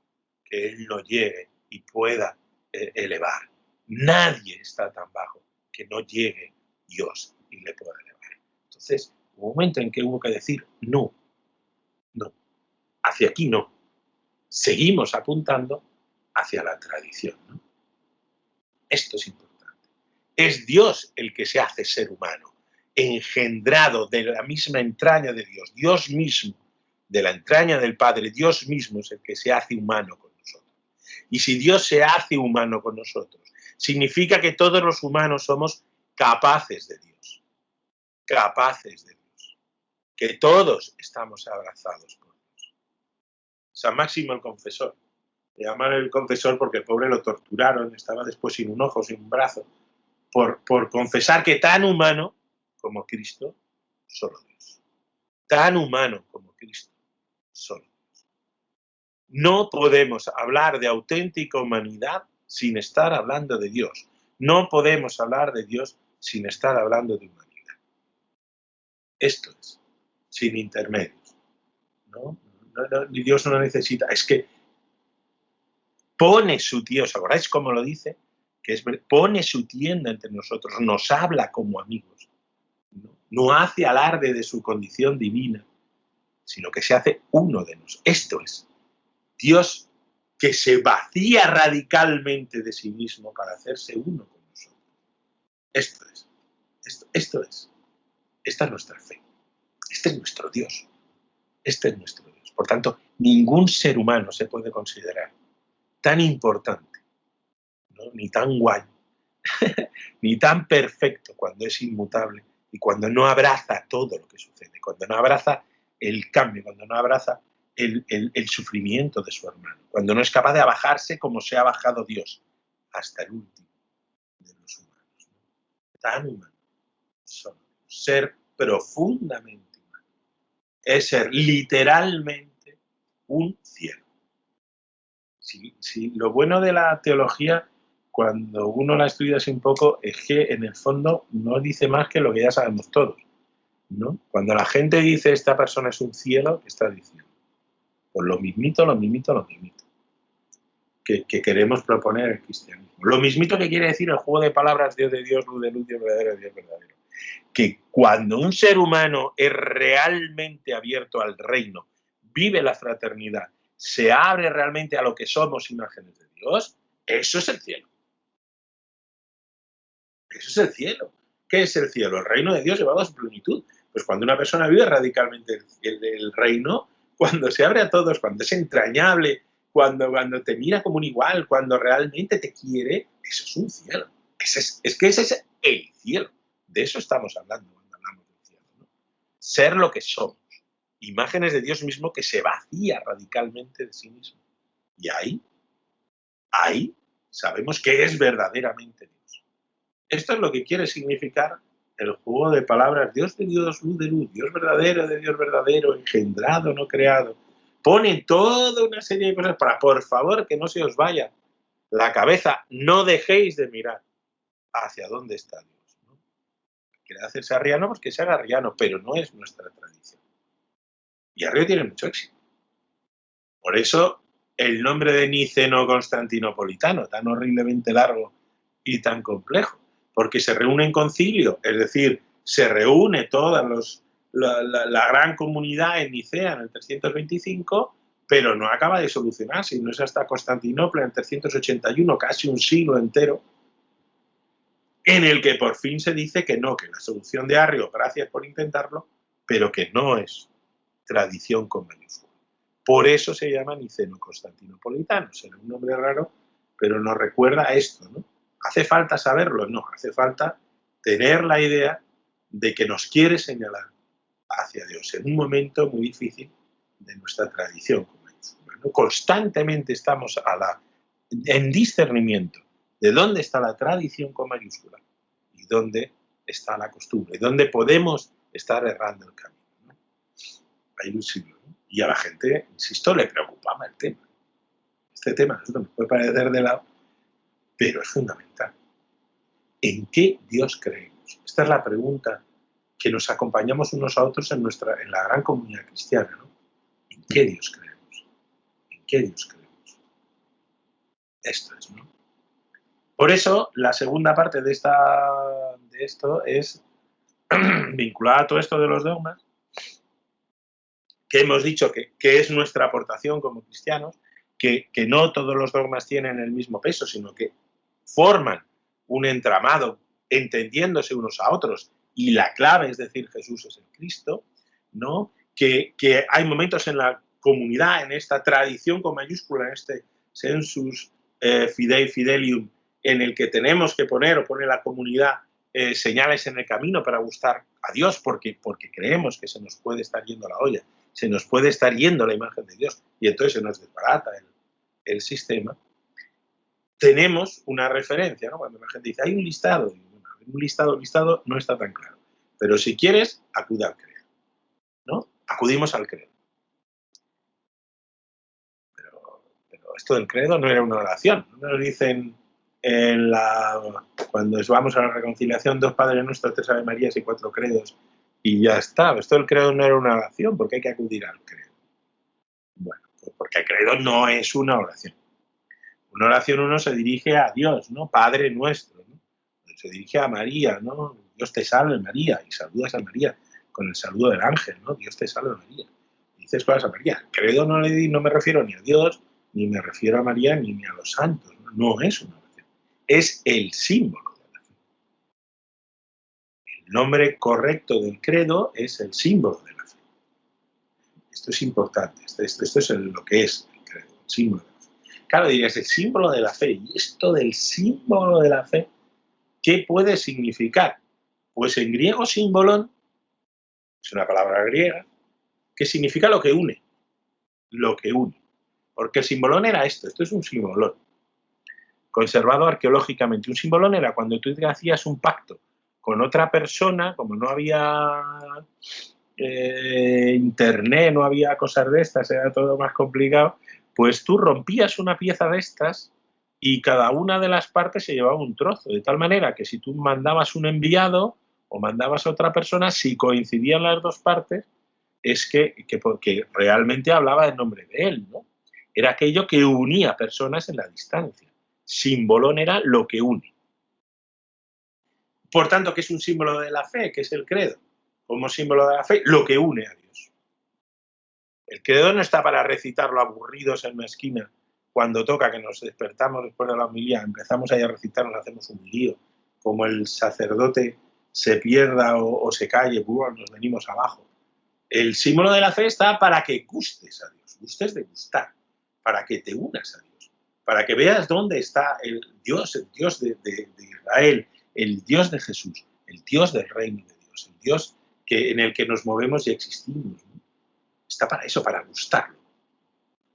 que Él no llegue y pueda elevar. Nadie está tan bajo que no llegue Dios y le pueda elevar. Entonces, hubo un momento en que hubo que decir no, hacia aquí no. Seguimos apuntando hacia la tradición, ¿no? Esto es importante. Es Dios el que se hace ser humano, engendrado de la misma entraña de Dios. Dios mismo, de la entraña del Padre, Dios mismo es el que se hace humano con nosotros. Y si Dios se hace humano con nosotros, significa que todos los humanos somos capaces de Dios. Capaces de Dios. Que todos estamos abrazados por Dios. San Máximo el Confesor. Le llaman el confesor porque el pobre lo torturaron, estaba después sin un ojo, sin un brazo, por confesar que tan humano como Cristo, solo Dios. Tan humano como Cristo, solo Dios. No podemos hablar de auténtica humanidad sin estar hablando de Dios. No podemos hablar de Dios sin estar hablando de humanidad. Esto es, sin intermedios. Dios no necesita, es que pone su tienda, ¿os acordáis cómo lo dice? Que pone su tienda entre nosotros, nos habla como amigos. No hace alarde de su condición divina, sino que se hace uno de nosotros. Esto es Dios que se vacía radicalmente de sí mismo para hacerse uno con nosotros. Esto es. Esta es nuestra fe. Este es nuestro Dios. Este es nuestro Dios. Por tanto, ningún ser humano se puede considerar tan importante, ¿no? Ni tan guay, ni tan perfecto cuando es inmutable y cuando no abraza todo lo que sucede, cuando no abraza el cambio, cuando no abraza el sufrimiento de su hermano, cuando no es capaz de abajarse como se ha bajado Dios hasta el último de los humanos, ¿no? Tan humano, ser profundamente humano, es ser literalmente un cielo. Si lo bueno de la teología, cuando uno la estudia así un poco, es que en el fondo no dice más que lo que ya sabemos todos, ¿no? Cuando la gente dice esta persona es un cielo, ¿qué está diciendo? Pues lo mismito que queremos proponer el cristianismo. Lo mismito que quiere decir el juego de palabras Dios de Dios, luz de luz, Dios verdadero, Dios verdadero. Que cuando un ser humano es realmente abierto al reino, vive la fraternidad, se abre realmente a lo que somos imágenes de Dios, eso es el cielo. Eso es el cielo. ¿Qué es el cielo? El reino de Dios llevado a su plenitud. Pues cuando una persona vive radicalmente el reino, cuando se abre a todos, cuando es entrañable, cuando te mira como un igual, cuando realmente te quiere, eso es un cielo. Es que ese es el cielo. De eso estamos hablando cuando hablamos del cielo, ¿no? Ser lo que somos. Imágenes de Dios mismo que se vacía radicalmente de sí mismo. Y ahí sabemos que es verdaderamente Dios. Esto es lo que quiere significar el juego de palabras Dios de Dios, luz de luz, Dios verdadero de Dios verdadero, engendrado, no creado. Pone toda una serie de cosas para, por favor, que no se os vaya la cabeza, no dejéis de mirar hacia dónde está Dios, ¿no? Quiere hacerse arriano, pues que se haga arriano, pero no es nuestra tradición. Y Arrio tiene mucho éxito. Por eso el nombre de niceno-constantinopolitano, tan horriblemente largo y tan complejo, porque se reúne en concilio, es decir, se reúne toda la gran comunidad en Nicea en el 325, pero no acaba de solucionarse, y no es hasta Constantinopla en el 381, casi un siglo entero, en el que por fin se dice que no, que la solución de Arrio, gracias por intentarlo, pero que no es tradición con mayúscula. Por eso se llama niceno-constantinopolitano. Será un nombre raro, pero nos recuerda a esto, ¿no? ¿Hace falta saberlo? No, hace falta tener la idea de que nos quiere señalar hacia Dios en un momento muy difícil de nuestra tradición con mayúscula, ¿no? Constantemente estamos en discernimiento de dónde está la tradición con mayúscula y dónde está la costumbre, y dónde podemos estar errando el camino, ¿no? Hay un siglo, ¿no? Y a la gente, insisto, le preocupaba el tema. Este tema a nosotros nos puede parecer de lado, pero es fundamental. ¿En qué Dios creemos? Esta es la pregunta que nos acompañamos unos a otros en la gran comunidad cristiana, ¿no? ¿En qué Dios creemos? ¿En qué Dios creemos? Esto es, ¿no? Por eso, la segunda parte de esto es vinculada a todo esto de los dogmas, que hemos dicho que es nuestra aportación como cristianos, que no todos los dogmas tienen el mismo peso, sino que forman un entramado entendiéndose unos a otros, y la clave, es decir, Jesús es el Cristo, ¿no? Que hay momentos en la comunidad, en esta tradición con mayúscula, en este sensus fidei fidelium, en el que tenemos que poner la comunidad señales en el camino para gustar a Dios, porque creemos que se nos puede estar yendo la olla, se nos puede estar yendo la imagen de Dios, y entonces se nos desbarata el sistema. Tenemos una referencia, ¿no? Cuando la gente dice, hay un listado, y bueno, un listado no está tan claro. Pero si quieres, acude al credo, ¿no? Acudimos al credo. Pero esto del credo no era una oración. No nos dicen cuando vamos a la reconciliación, 2 Padres Nuestros, 3 Ave Marías y 4 credos, y ya está. Esto del credo no era una oración, porque hay que acudir al credo. Bueno, pues porque el credo no es una oración. Una oración uno se dirige a Dios, ¿no? Padre nuestro, ¿no? Se dirige a María, ¿no? Dios te salve María, y saludas a María con el saludo del ángel, ¿no? Dios te salve María. Y dices cosas a María. Credo no me refiero ni a Dios, ni me refiero a María, ni a los santos, ¿no? No es una oración. Es el símbolo de la fe. El nombre correcto del credo es el símbolo de la fe. Esto es importante. Esto es lo que es el credo, el símbolo de la fe. Claro, dirías, el símbolo de la fe. ¿Y esto del símbolo de la fe qué puede significar? Pues en griego símbolon es una palabra griega que significa lo que une. Lo que une. Porque el símbolon era esto es un símbolon. Conservado arqueológicamente. Un símbolon era cuando tú hacías un pacto con otra persona, como no había internet, no había cosas de estas, era todo más complicado, pues tú rompías una pieza de estas y cada una de las partes se llevaba un trozo, de tal manera que si tú mandabas un enviado o mandabas a otra persona, si coincidían las dos partes, es que realmente hablaba en nombre de él, ¿no? Era aquello que unía personas en la distancia. Símbolon era lo que une. Por tanto, ¿qué es un símbolo de la fe? ¿Qué es el credo? Como símbolo de la fe, lo que une a Dios. El credo no está para recitarlo aburridos en una esquina. Cuando toca que nos despertamos después de la homilía, empezamos ahí a recitar, nos hacemos un lío. Como el sacerdote se pierda o se calle, nos venimos abajo. El símbolo de la fe está para que gustes a Dios, gustes de gustar, para que te unas a Dios, para que veas dónde está el Dios de Israel, el Dios de Jesús, el Dios del reino de Dios, el Dios en el que nos movemos y existimos, ¿no? Está para eso, para gustarlo.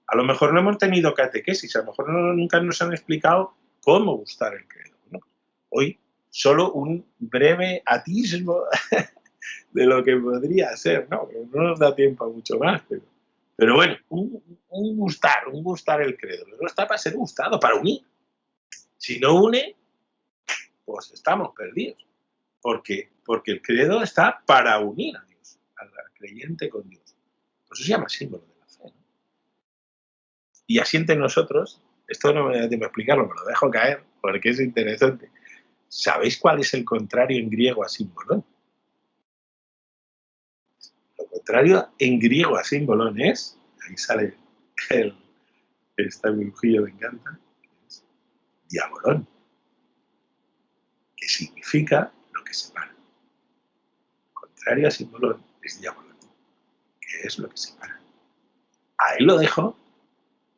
A lo mejor no hemos tenido catequesis, a lo mejor nunca nos han explicado cómo gustar el credo, ¿no? Hoy solo un breve atisbo de lo que podría ser, ¿no? No nos da tiempo a mucho más, pero bueno, un gustar el credo. No está para ser gustado, para unir. Si no une, pues estamos perdidos. Porque el credo está para unir a Dios, al creyente con Dios. Por eso se llama símbolo de la fe, ¿no? Y así entre nosotros, esto no me da tiempo a explicarlo, me lo dejo caer porque es interesante. ¿Sabéis cuál es el contrario en griego a símbolo? Lo contrario en griego a símbolo es, ahí sale este dibujillo me encanta, que es diabolón, que significa lo que separa. Contrario a símbolo es diabolón, que es lo que separa. Ahí lo dejo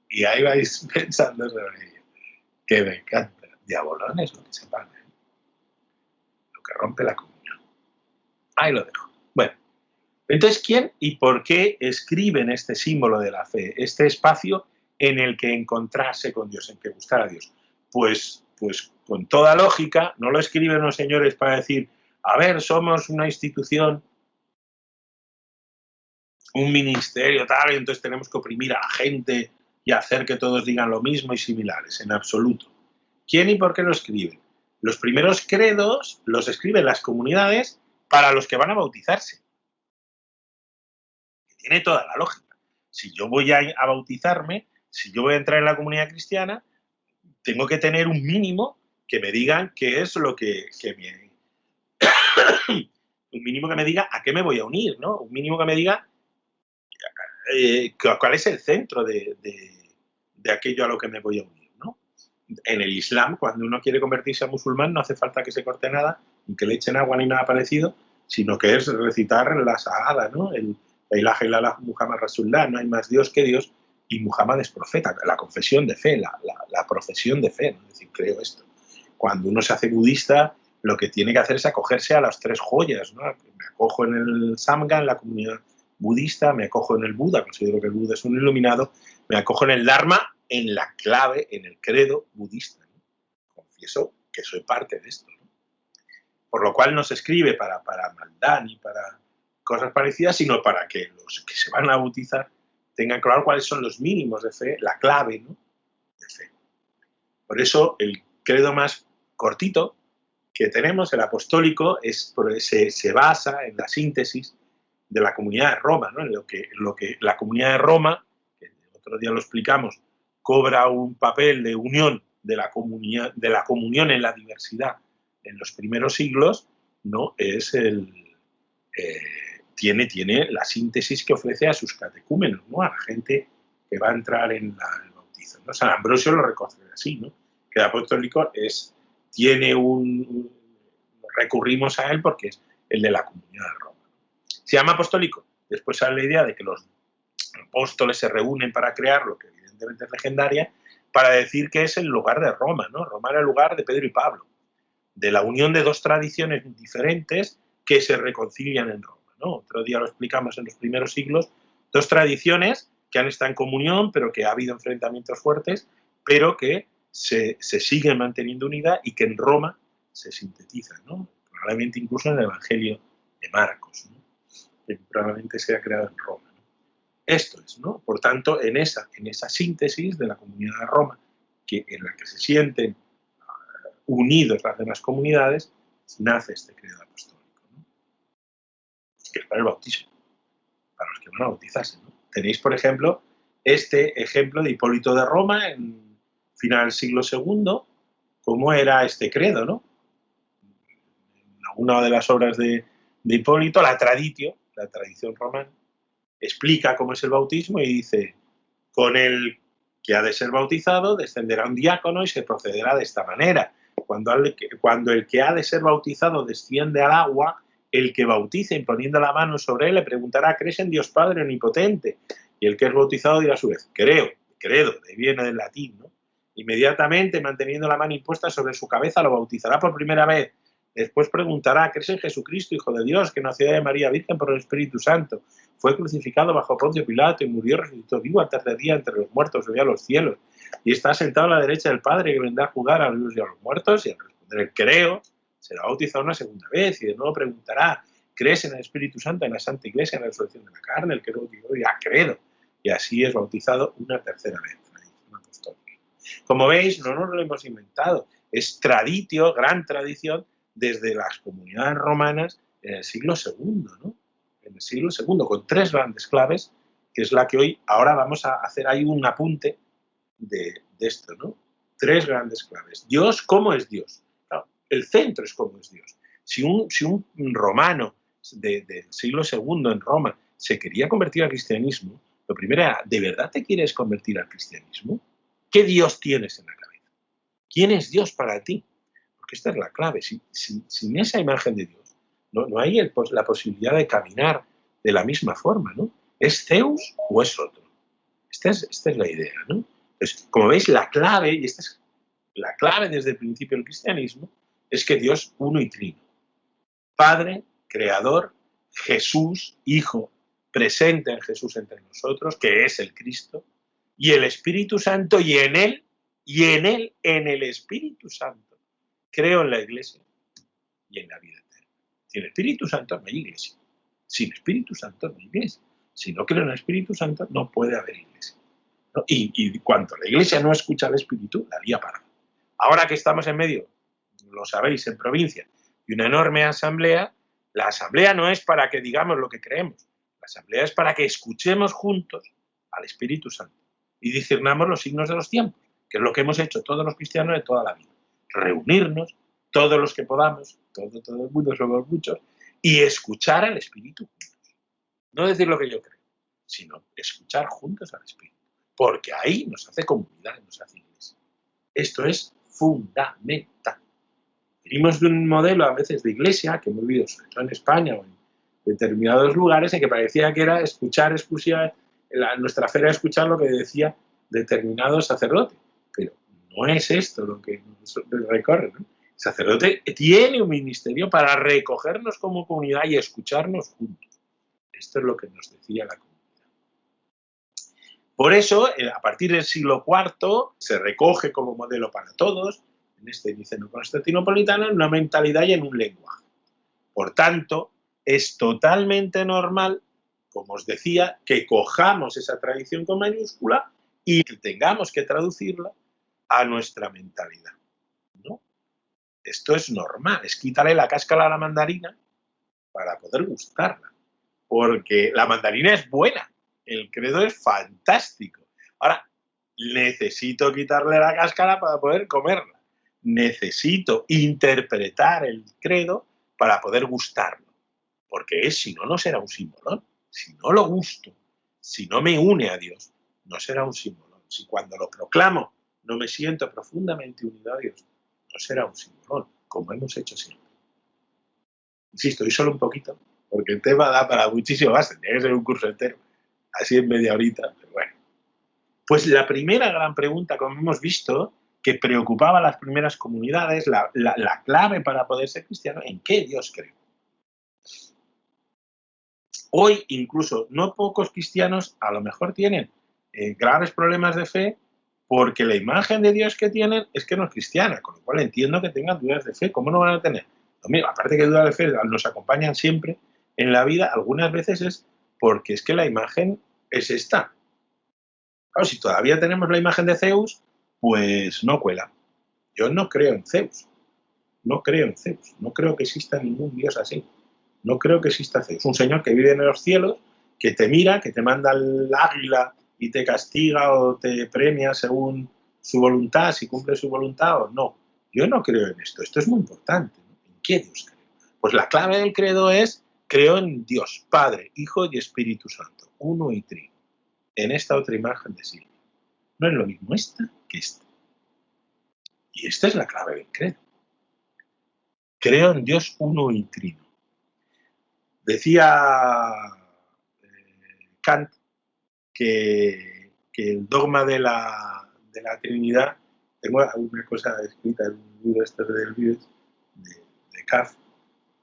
y ahí vais pensando sobre ello, que me encanta. Diabolón es lo que separa, ¿eh? Lo que rompe la comunión. Ahí lo dejo. Bueno, entonces, ¿quién y por qué escriben este símbolo de la fe, este espacio en el que encontrarse con Dios, en que gustar a Dios? Pues con toda lógica, no lo escriben los señores para decir, a ver, somos una institución un ministerio tal, y entonces tenemos que oprimir a la gente y hacer que todos digan lo mismo y similares, en absoluto. ¿Quién y por qué lo escriben? Los primeros credos los escriben las comunidades para los que van a bautizarse. Tiene toda la lógica. Si yo voy a bautizarme, si yo voy a entrar en la comunidad cristiana, tengo que tener un mínimo que me digan qué es lo que me... un mínimo que me diga a qué me voy a unir, ¿no? Un mínimo que me diga cuál es el centro de aquello a lo que me voy a unir, ¿no? En el Islam, cuando uno quiere convertirse a musulmán, no hace falta que se corte nada, ni que le echen agua ni nada parecido, sino que es recitar la Sahada, ¿no? La ilaha illallah Muhammad Rasulullah, no hay más Dios que Dios, y Muhammad es profeta, la confesión de fe, la profesión de fe, ¿no? Es decir, creo esto. Cuando uno se hace budista, lo que tiene que hacer es acogerse a las tres joyas, ¿no? Me acojo en el Samga, en la comunidad budista, me acojo en el Buda, considero que el Buda es un iluminado, me acojo en el Dharma, en la clave, en el credo budista, ¿no? Confieso que soy parte de esto, ¿no? Por lo cual no se escribe para maldad ni para cosas parecidas, sino para que los que se van a bautizar tengan claro cuáles son los mínimos de fe, la clave, ¿no?, de fe. Por eso el credo más cortito que tenemos, el apostólico, se basa en la síntesis de la Comunidad de Roma, ¿no? En lo que la Comunidad de Roma, que el otro día lo explicamos, cobra un papel de unión de la comunión en la diversidad en los primeros siglos, ¿no? Tiene la síntesis que ofrece a sus catecúmenos, ¿no? A la gente que va a entrar en el bautizo, ¿no? San Ambrosio lo recoge así, ¿no? Que el apostólico recurrimos a él porque es el de la Comunidad de Roma. Se llama apostólico. Después sale la idea de que los apóstoles se reúnen para crearlo, que evidentemente es legendaria, para decir que es el lugar de Roma, ¿no? Roma era el lugar de Pedro y Pablo, de la unión de dos tradiciones diferentes que se reconcilian en Roma, ¿no? Otro día lo explicamos en los primeros siglos, dos tradiciones que han estado en comunión, pero que ha habido enfrentamientos fuertes, pero que se siguen manteniendo unidas y que en Roma se sintetizan, ¿no? Probablemente incluso en el Evangelio de Marcos, ¿no? Que probablemente se ha creado en Roma, ¿no? Esto es, ¿no? Por tanto, en esa síntesis de la Comunidad de Roma, en la que se sienten unidos las demás comunidades, nace este credo apostólico, ¿no? Que es para el bautismo, para los que van a bautizarse, ¿no? Tenéis, por ejemplo, este ejemplo de Hipólito de Roma en final del siglo II, cómo era este credo, ¿no? En una de las obras de Hipólito, la tradición romana, explica cómo es el bautismo y dice: con el que ha de ser bautizado descenderá un diácono y se procederá de esta manera. Cuando el que ha de ser bautizado desciende al agua, el que bautiza imponiendo la mano sobre él le preguntará: ¿crees en Dios Padre Omnipotente? Y el que es bautizado dirá a su vez: creo, credo, de ahí viene del latín, ¿no? Inmediatamente, manteniendo la mano impuesta sobre su cabeza, lo bautizará por primera vez. Después preguntará: ¿crees en Jesucristo, Hijo de Dios, que nació de María Virgen por el Espíritu Santo? Fue crucificado bajo Poncio Pilato y murió, resucitó vivo al tercer día entre los muertos, subió a los cielos y está sentado a la derecha del Padre, que vendrá a juzgar a los vivos y a los muertos. Y al responder el creo, será bautizado una segunda vez y de nuevo preguntará: ¿crees en el Espíritu Santo, en la Santa Iglesia, en la resurrección de la carne? El que lo bautizó dirá: credo. Y así es bautizado una tercera vez. Como veis, no nos lo hemos inventado. Es traditio, gran tradición, desde las comunidades romanas en el siglo II, ¿no? En el siglo II, con tres grandes claves, que es la que hoy, ahora vamos a hacer ahí un apunte de esto, ¿no? Tres grandes claves. Dios, ¿cómo es Dios? Claro, el centro es cómo es Dios. Si un romano del siglo II en Roma se quería convertir al cristianismo, lo primero era: ¿de verdad te quieres convertir al cristianismo? ¿Qué Dios tienes en la cabeza? ¿Quién es Dios para ti? Porque esta es la clave. Sin esa imagen de Dios, no hay la posibilidad de caminar de la misma forma, ¿no? ¿Es Zeus o es otro? Esta es la idea, ¿no? Entonces, como veis, la clave, y esta es la clave desde el principio del cristianismo, es que Dios uno y trino. Padre, creador, Jesús, Hijo, presente en Jesús entre nosotros, que es el Cristo, y el Espíritu Santo, y en él, en el Espíritu Santo, creo en la Iglesia y en la vida eterna. Sin Espíritu Santo no hay Iglesia. Sin Espíritu Santo no hay Iglesia. Si no creo en el Espíritu Santo, no puede haber iglesia, ¿no? Y cuando la iglesia no escucha al Espíritu, la lía parda. Ahora que estamos en medio, lo sabéis, en provincia, de una enorme asamblea, la asamblea no es para que digamos lo que creemos, la asamblea es para que escuchemos juntos al Espíritu Santo y discernamos los signos de los tiempos, que es lo que hemos hecho todos los cristianos de toda la vida. Reunirnos, todos los que podamos, todo el mundo, somos muchos, y escuchar al Espíritu juntos. No decir lo que yo creo, sino escuchar juntos al Espíritu, porque ahí nos hace comunidad, nos hace iglesia. Esto es fundamental. Venimos de un modelo a veces de iglesia que hemos vivido, sobre todo en España o en determinados lugares, en que parecía que era escuchar exclusivamente, nuestra fe era escuchar lo que decía determinado sacerdote, pero no es esto lo que nos recorre, ¿no? El sacerdote tiene un ministerio para recogernos como comunidad y escucharnos juntos. Esto es lo que nos decía la comunidad. Por eso, a partir del siglo IV, se recoge como modelo para todos, en este Niceno Constantinopolitano, en una mentalidad y en un lenguaje. Por tanto, es totalmente normal, como os decía, que cojamos esa tradición con mayúscula y que tengamos que traducirla a nuestra mentalidad, ¿no? Esto es normal, es quitarle la cáscara a la mandarina para poder gustarla, porque la mandarina es buena, el credo es fantástico. Ahora, necesito quitarle la cáscara para poder comerla. Necesito interpretar el credo para poder gustarlo, porque si no, no será un símbolo. Si no lo gusto, si no me une a Dios, no será un símbolo. Si cuando lo proclamo no me siento profundamente unido a Dios, no será un símbolo, como hemos hecho siempre. Insisto, y solo un poquito, porque el tema da para muchísimo más, tendría que ser un curso entero, así en media horita, pero bueno. Pues la primera gran pregunta, como hemos visto, que preocupaba a las primeras comunidades, la clave para poder ser cristiano, ¿en qué Dios creo? Hoy, incluso, no pocos cristianos a lo mejor tienen graves problemas de fe porque la imagen de Dios que tienen es que no es cristiana, con lo cual entiendo que tengan dudas de fe. ¿Cómo no van a tener? Pues mira, aparte que dudas de fe nos acompañan siempre en la vida, algunas veces es porque es que la imagen es esta. Claro, si todavía tenemos la imagen de Zeus, pues no cuela. Yo no creo en Zeus. No creo en Zeus. No creo que exista ningún dios así. No creo que exista Zeus. Un señor que vive en los cielos, que te mira, que te manda el águila y te castiga o te premia según su voluntad, si cumple su voluntad o no. Yo no creo en esto. Esto es muy importante, ¿no? ¿En qué Dios creo? Pues la clave del credo es: creo en Dios, Padre, Hijo y Espíritu Santo, uno y trino. En esta otra imagen de Silvia. No es lo mismo esta que esta. Y esta es la clave del credo. Creo en Dios uno y trino. Decía Kant que el dogma de la Trinidad, tengo alguna cosa escrita en un libro este del Vives, de Kant,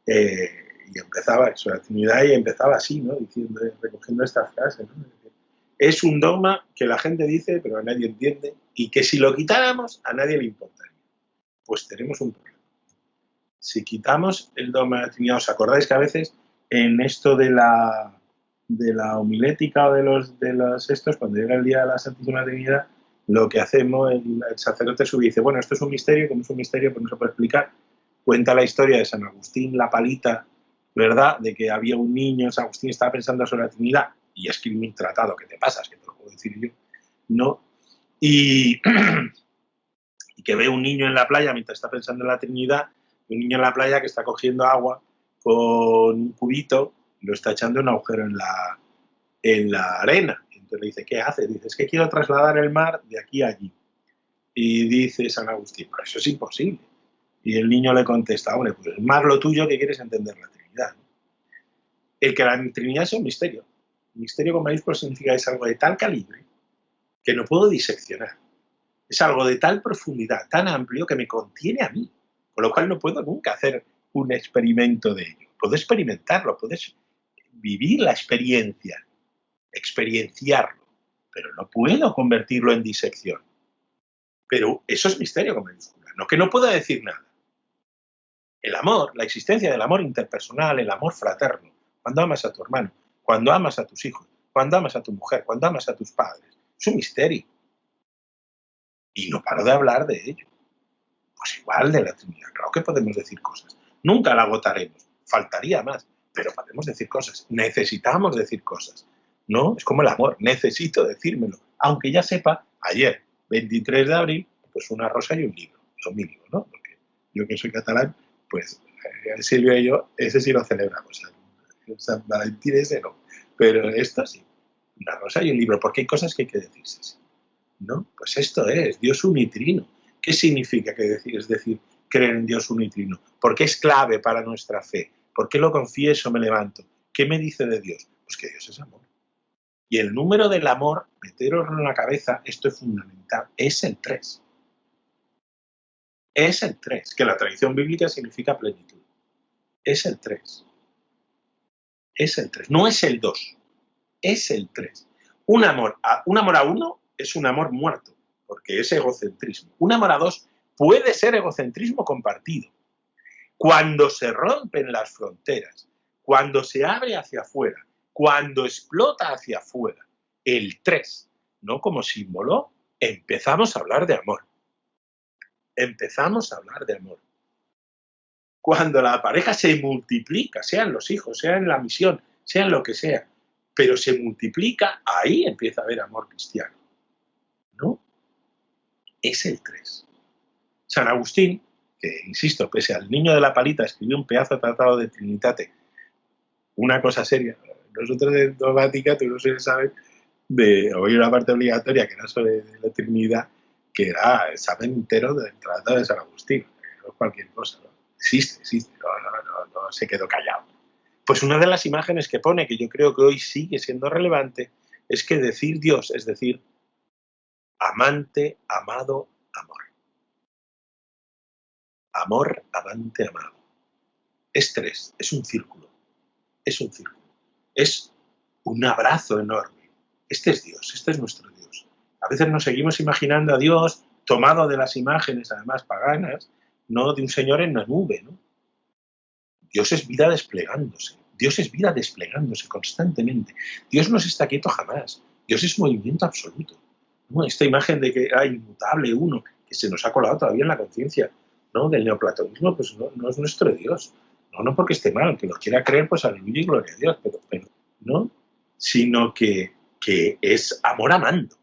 y empezaba sobre la Trinidad y empezaba así, ¿no? Diciendo, recogiendo esta frase, ¿no? Es un dogma que la gente dice pero a nadie entiende y que si lo quitáramos a nadie le importaría. Pues tenemos un problema. Si quitamos el dogma de la Trinidad, ¿os acordáis que a veces en esto de la homilética o de los estos, cuando llega el día de la Santísima Trinidad, lo que hacemos, el sacerdote sube y dice, bueno, esto es un misterio, como es un misterio pues no se puede explicar. Cuenta la historia de San Agustín La Palita, ¿verdad? De que había un niño, San Agustín estaba pensando sobre la Trinidad y escribió un tratado, ¿qué te pasas? Que te lo puedo decir yo, ¿no? Y que ve un niño en la playa mientras está pensando en la Trinidad, un niño en la playa que está cogiendo agua con un cubito, lo está echando en un agujero en la arena. Entonces le dice, ¿qué hace? Dice, es que quiero trasladar el mar de aquí a allí. Y dice San Agustín, pero eso es imposible. Y el niño le contesta, hombre, pues es más lo tuyo que quieres entender la Trinidad. El que la Trinidad es un misterio. Misterio con mayúsculas significa que es algo de tal calibre que no puedo diseccionar. Es algo de tal profundidad, tan amplio, que me contiene a mí. Con lo cual no puedo nunca hacer un experimento de ello. Puedo experimentarlo, puedes vivir la experiencia, experienciarlo, pero no puedo convertirlo en disección. Pero eso es misterio con mayúscula, no que no pueda decir nada. El amor, la existencia del amor interpersonal, el amor fraterno, cuando amas a tu hermano, cuando amas a tus hijos, cuando amas a tu mujer, cuando amas a tus padres. Es un misterio. Y no paro de hablar de ello. Pues igual de la Trinidad. Claro que podemos decir cosas. Nunca la agotaremos. Faltaría más. Pero podemos decir cosas. Necesitamos decir cosas. ¿No? Es como el amor. Necesito decírmelo. Aunque ya sepa, ayer, 23 de abril, pues una rosa y un libro. Lo mínimo, ¿no? Porque yo que soy catalán, pues Silvia y yo, ese sí lo celebramos. San Valentín ese no. Pero esto sí. Una rosa y un libro. Porque hay cosas que hay que decirse así, ¿no? Pues esto es Dios unitrino. ¿Qué significa es decir, creer en Dios unitrino? ¿Por qué es clave para nuestra fe? ¿Por qué lo confieso, me levanto? ¿Qué me dice de Dios? Pues que Dios es amor. Y el número del amor, meteroslo en la cabeza, esto es fundamental, es el 3. Es el 3, que la tradición bíblica significa plenitud. Es el 3. Es el 3, no es el 2, es el 3. Un amor a 1 es un amor muerto, porque es egocentrismo. Un amor a 2 puede ser egocentrismo compartido. Cuando se rompen las fronteras, cuando se abre hacia afuera, cuando explota hacia afuera, el 3, no como símbolo, empezamos a hablar de amor. Empezamos a hablar de amor. Cuando la pareja se multiplica, sean los hijos, sea en la misión, sea en lo que sea, pero se multiplica, ahí empieza a haber amor cristiano, ¿no? Es el 3. San Agustín, que, insisto, pese al niño de la palita, escribió un pedazo de tratado de Trinitate, una cosa seria. Nosotros en dogmática, tú no sé si sabes, hoy una parte obligatoria que era sobre la Trinidad, que era el examen entero del tratado de San Agustín, no es cualquier cosa, ¿no? Existe, no se quedó callado. Pues una de las imágenes que pone, que yo creo que hoy sigue siendo relevante, es que decir Dios es decir amante, amado, amor. Amor, amante, amado. Es 3, es un círculo. Es un círculo. Es un abrazo enorme. Este es Dios, este es nuestro Dios. A veces nos seguimos imaginando a Dios tomado de las imágenes, además paganas, no de un señor en la nube, ¿no? Dios es vida desplegándose. Dios es vida desplegándose constantemente. Dios no se está quieto jamás. Dios es movimiento absoluto, ¿no? Esta imagen de que hay inmutable uno, que se nos ha colado todavía en la conciencia, ¿no? Del neoplatonismo, pues no es nuestro Dios. No porque esté mal, que lo quiera creer, pues aleluya y gloria a Dios, pero no, sino que es amor amando.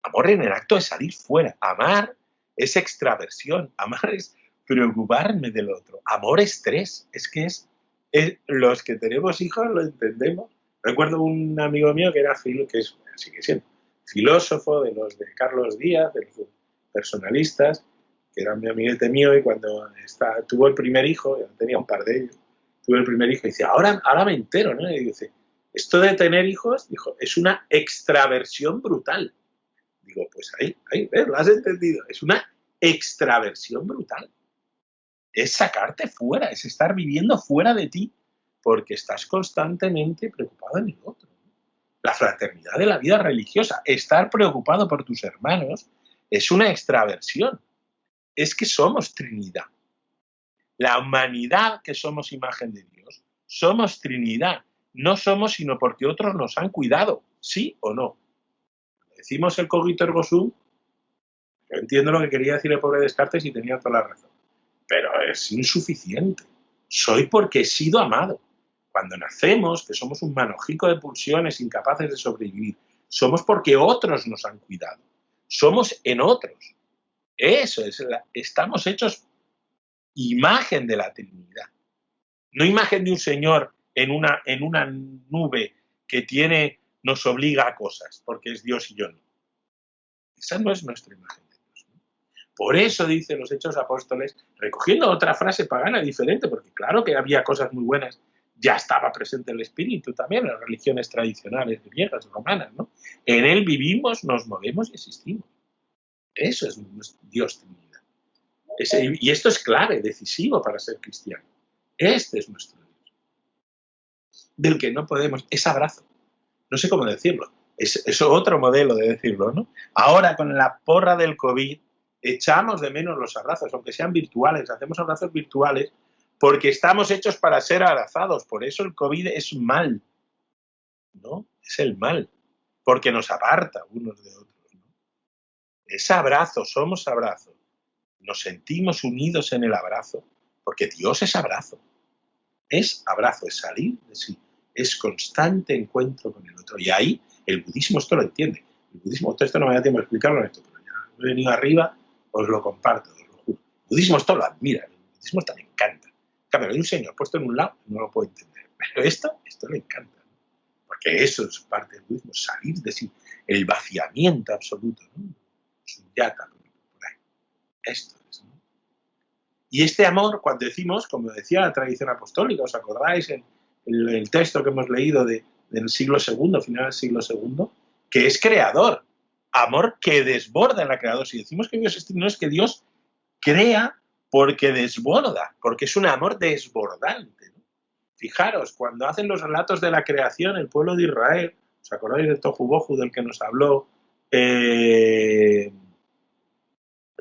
Amor en el acto de salir fuera. Amar es extraversión. Amar es preocuparme del otro. Amor es 3. Es que es los que tenemos hijos lo entendemos. Recuerdo un amigo mío que sigue siendo filósofo de los de Carlos Díaz, de los personalistas, que era mi amiguete mío, y cuando tuvo el primer hijo, ya tenía un par de ellos, tuvo el primer hijo y dice, ahora me entero, ¿no? Y dice, esto de tener hijos, dijo, es una extraversión brutal. Digo, pues ahí, ¿ves? Lo has entendido. Es una extraversión brutal. Es sacarte fuera, es estar viviendo fuera de ti, porque estás constantemente preocupado en el otro. La fraternidad de la vida religiosa, estar preocupado por tus hermanos, es una extraversión. Es que somos Trinidad. La humanidad que somos imagen de Dios, somos Trinidad. No somos sino porque otros nos han cuidado, ¿sí o no? Decimos el cogito ergo sum, yo entiendo lo que quería decir el pobre Descartes y tenía toda la razón, pero es insuficiente. Soy porque he sido amado. Cuando nacemos, que somos un manojico de pulsiones incapaces de sobrevivir, somos porque otros nos han cuidado. Somos en otros. Eso es, estamos hechos imagen de la Trinidad. No imagen de un señor en una nube que nos obliga a cosas, porque es Dios y yo no. Esa no es nuestra imagen de Dios, ¿no? Por eso dicen los Hechos Apóstoles, recogiendo otra frase pagana diferente, porque claro que había cosas muy buenas, ya estaba presente el Espíritu también en las religiones tradicionales griegas, romanas, ¿no? En Él vivimos, nos movemos y existimos. Eso es Dios Trinidad. Y esto es clave, decisivo para ser cristiano. Este es nuestro Dios. Del que no podemos, es abrazo. No sé cómo decirlo. Es otro modelo de decirlo, ¿no? Ahora, con la porra del COVID, echamos de menos los abrazos, aunque sean virtuales. Hacemos abrazos virtuales porque estamos hechos para ser abrazados. Por eso el COVID es mal, ¿no? es el mal, porque nos aparta unos de otros, ¿no? Es abrazo, somos abrazo. Nos sentimos unidos en el abrazo, porque Dios es abrazo. Es abrazo, es salir de sí, es constante encuentro con el otro. Y ahí el budismo esto lo entiende. El budismo, esto no me da tiempo de explicarlo en esto, pero ya he venido arriba, os lo comparto, os lo juro. El budismo esto lo admira, el budismo esto le encanta. En cambio, hay un señor puesto en un lado, no lo puedo entender. Pero esto le encanta, ¿no? Porque eso es parte del budismo, salir de sí, el vaciamiento absoluto, ¿no? Sunyata, por ahí. Esto es, ¿no? Y este amor, cuando decimos, como decía la tradición apostólica, ¿os acordáis en el texto que hemos leído del siglo II, final del siglo II? Que es creador, amor que desborda en la creadora. Si decimos que Dios es no es que Dios crea porque desborda, porque es un amor desbordante, ¿no? Fijaros, cuando hacen los relatos de la creación, el pueblo de Israel, ¿os acordáis del Tohu Bohu del que nos habló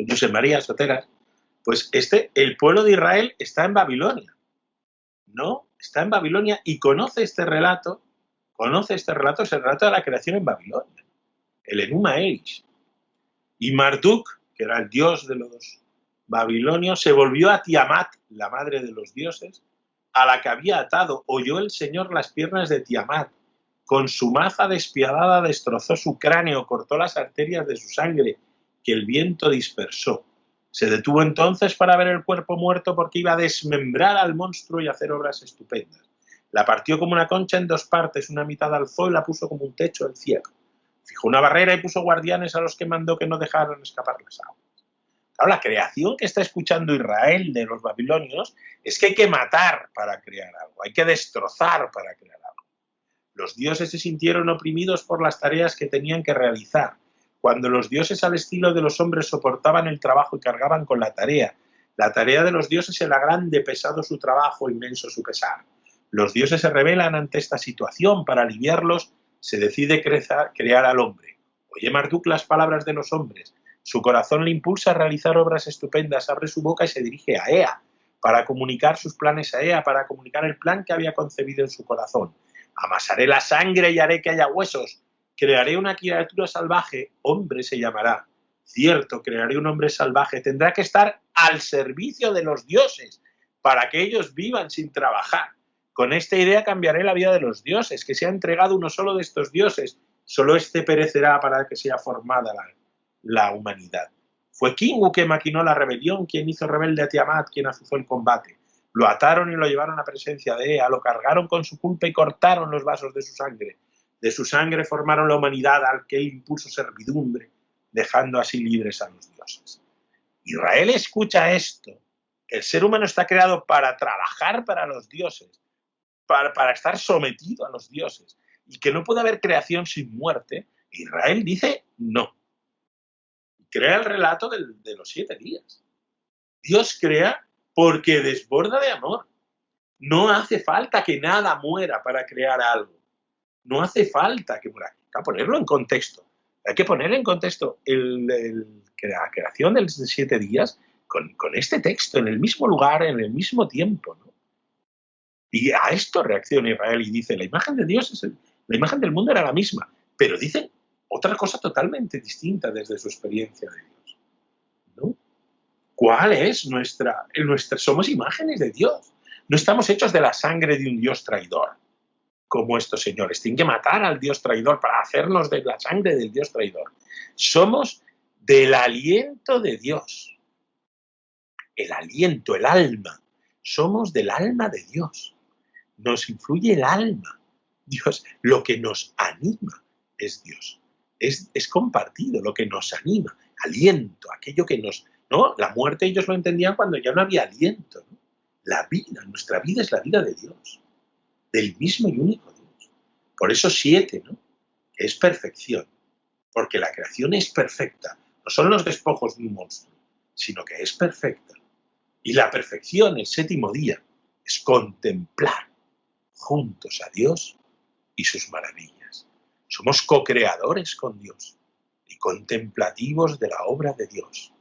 José María Soteras? Pues el pueblo de Israel está en Babilonia, ¿no? Está en Babilonia y conoce este relato, es el relato de la creación en Babilonia, el Enuma Elish. Y Marduk, que era el dios de los babilonios, se volvió a Tiamat, la madre de los dioses, a la que había atado. Oyó el Señor las piernas de Tiamat. Con su maza despiadada destrozó su cráneo, cortó las arterias de su sangre, que el viento dispersó. Se detuvo entonces para ver el cuerpo muerto porque iba a desmembrar al monstruo y hacer obras estupendas. La partió como una concha en 2 partes, una mitad alzó y la puso como un techo al cielo. Fijó una barrera y puso guardianes a los que mandó que no dejaran escapar las aguas. Claro, la creación que está escuchando Israel de los babilonios es que hay que matar para crear algo, hay que destrozar para crear algo. Los dioses se sintieron oprimidos por las tareas que tenían que realizar. Cuando los dioses al estilo de los hombres soportaban el trabajo y cargaban con la tarea de los dioses era grande, pesado su trabajo, inmenso su pesar. Los dioses se rebelan ante esta situación. Para aliviarlos, se decide crear al hombre. Oye Marduk las palabras de los hombres. Su corazón le impulsa a realizar obras estupendas, abre su boca y se dirige a Ea, para comunicar sus planes a Ea, para comunicar el plan que había concebido en su corazón. Amasaré la sangre y haré que haya huesos. Crearé una criatura salvaje, hombre se llamará. Cierto, crearé un hombre salvaje. Tendrá que estar al servicio de los dioses, para que ellos vivan sin trabajar. Con esta idea cambiaré la vida de los dioses, que sea entregado uno solo de estos dioses. Solo este perecerá para que sea formada la humanidad. Fue Kingu que maquinó la rebelión, quien hizo rebelde a Tiamat, quien azuzó el combate. Lo ataron y lo llevaron a presencia de Ea, lo cargaron con su culpa y cortaron los vasos de su sangre. De su sangre formaron la humanidad al que él impuso servidumbre, dejando así libres a los dioses. Israel escucha esto. El ser humano está creado para trabajar para los dioses, para estar sometido a los dioses, y que no puede haber creación sin muerte. Israel dice no. Crea el relato de los 7 días. Dios crea porque desborda de amor. No hace falta que nada muera para crear algo. No hace falta que muera. Hay que ponerlo en contexto. Hay que poner en contexto la creación de los 7 días con este texto, en el mismo lugar, en el mismo tiempo, ¿no? Y a esto reacciona Israel y dice, la imagen de Dios, la imagen del mundo era la misma, pero dicen otra cosa totalmente distinta desde su experiencia de Dios, ¿no? ¿Cuál es nuestra? Somos imágenes de Dios. No estamos hechos de la sangre de un Dios traidor, como estos señores. Tienen que matar al Dios traidor para hacernos de la sangre del Dios traidor. Somos del aliento de Dios. El aliento, el alma. Somos del alma de Dios. Nos influye el alma. Dios, lo que nos anima es Dios. Es compartido, lo que nos anima. Aliento, aquello que nos... ¿no? La muerte ellos lo entendían cuando ya no había aliento, ¿no? La vida, nuestra vida es la vida de Dios. Del mismo y único Dios. Por eso 7, ¿no? Que es perfección. Porque la creación es perfecta. No son los despojos de un monstruo, sino que es perfecta. Y la perfección, el 7º día, es contemplar juntos a Dios y sus maravillas. Somos co-creadores con Dios y contemplativos de la obra de Dios.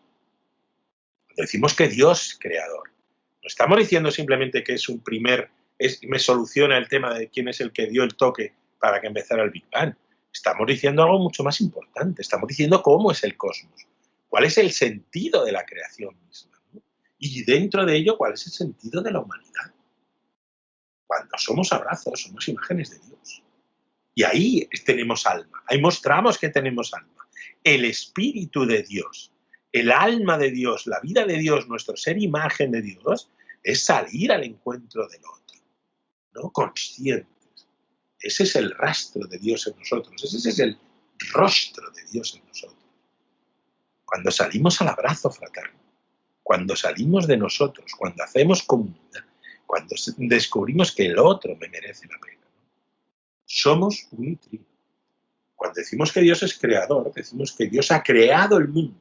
Cuando decimos que Dios es creador, no estamos diciendo simplemente que es me soluciona el tema de quién es el que dio el toque para que empezara el Big Bang. Estamos diciendo algo mucho más importante. Estamos diciendo cómo es el cosmos, cuál es el sentido de la creación misma, ¿no? Y dentro de ello, cuál es el sentido de la humanidad. Cuando somos abrazos, somos imágenes de Dios. Y ahí tenemos alma, ahí mostramos que tenemos alma. El Espíritu de Dios, el alma de Dios, la vida de Dios, nuestro ser imagen de Dios, es salir al encuentro del otro, ¿no? Conscientes. Ese es el rastro de Dios en nosotros, ese es el rostro de Dios en nosotros. Cuando salimos al abrazo fraterno, cuando salimos de nosotros, cuando hacemos comunidad, cuando descubrimos que el otro me merece la pena. Somos unitrino. Cuando decimos que Dios es creador, decimos que Dios ha creado el mundo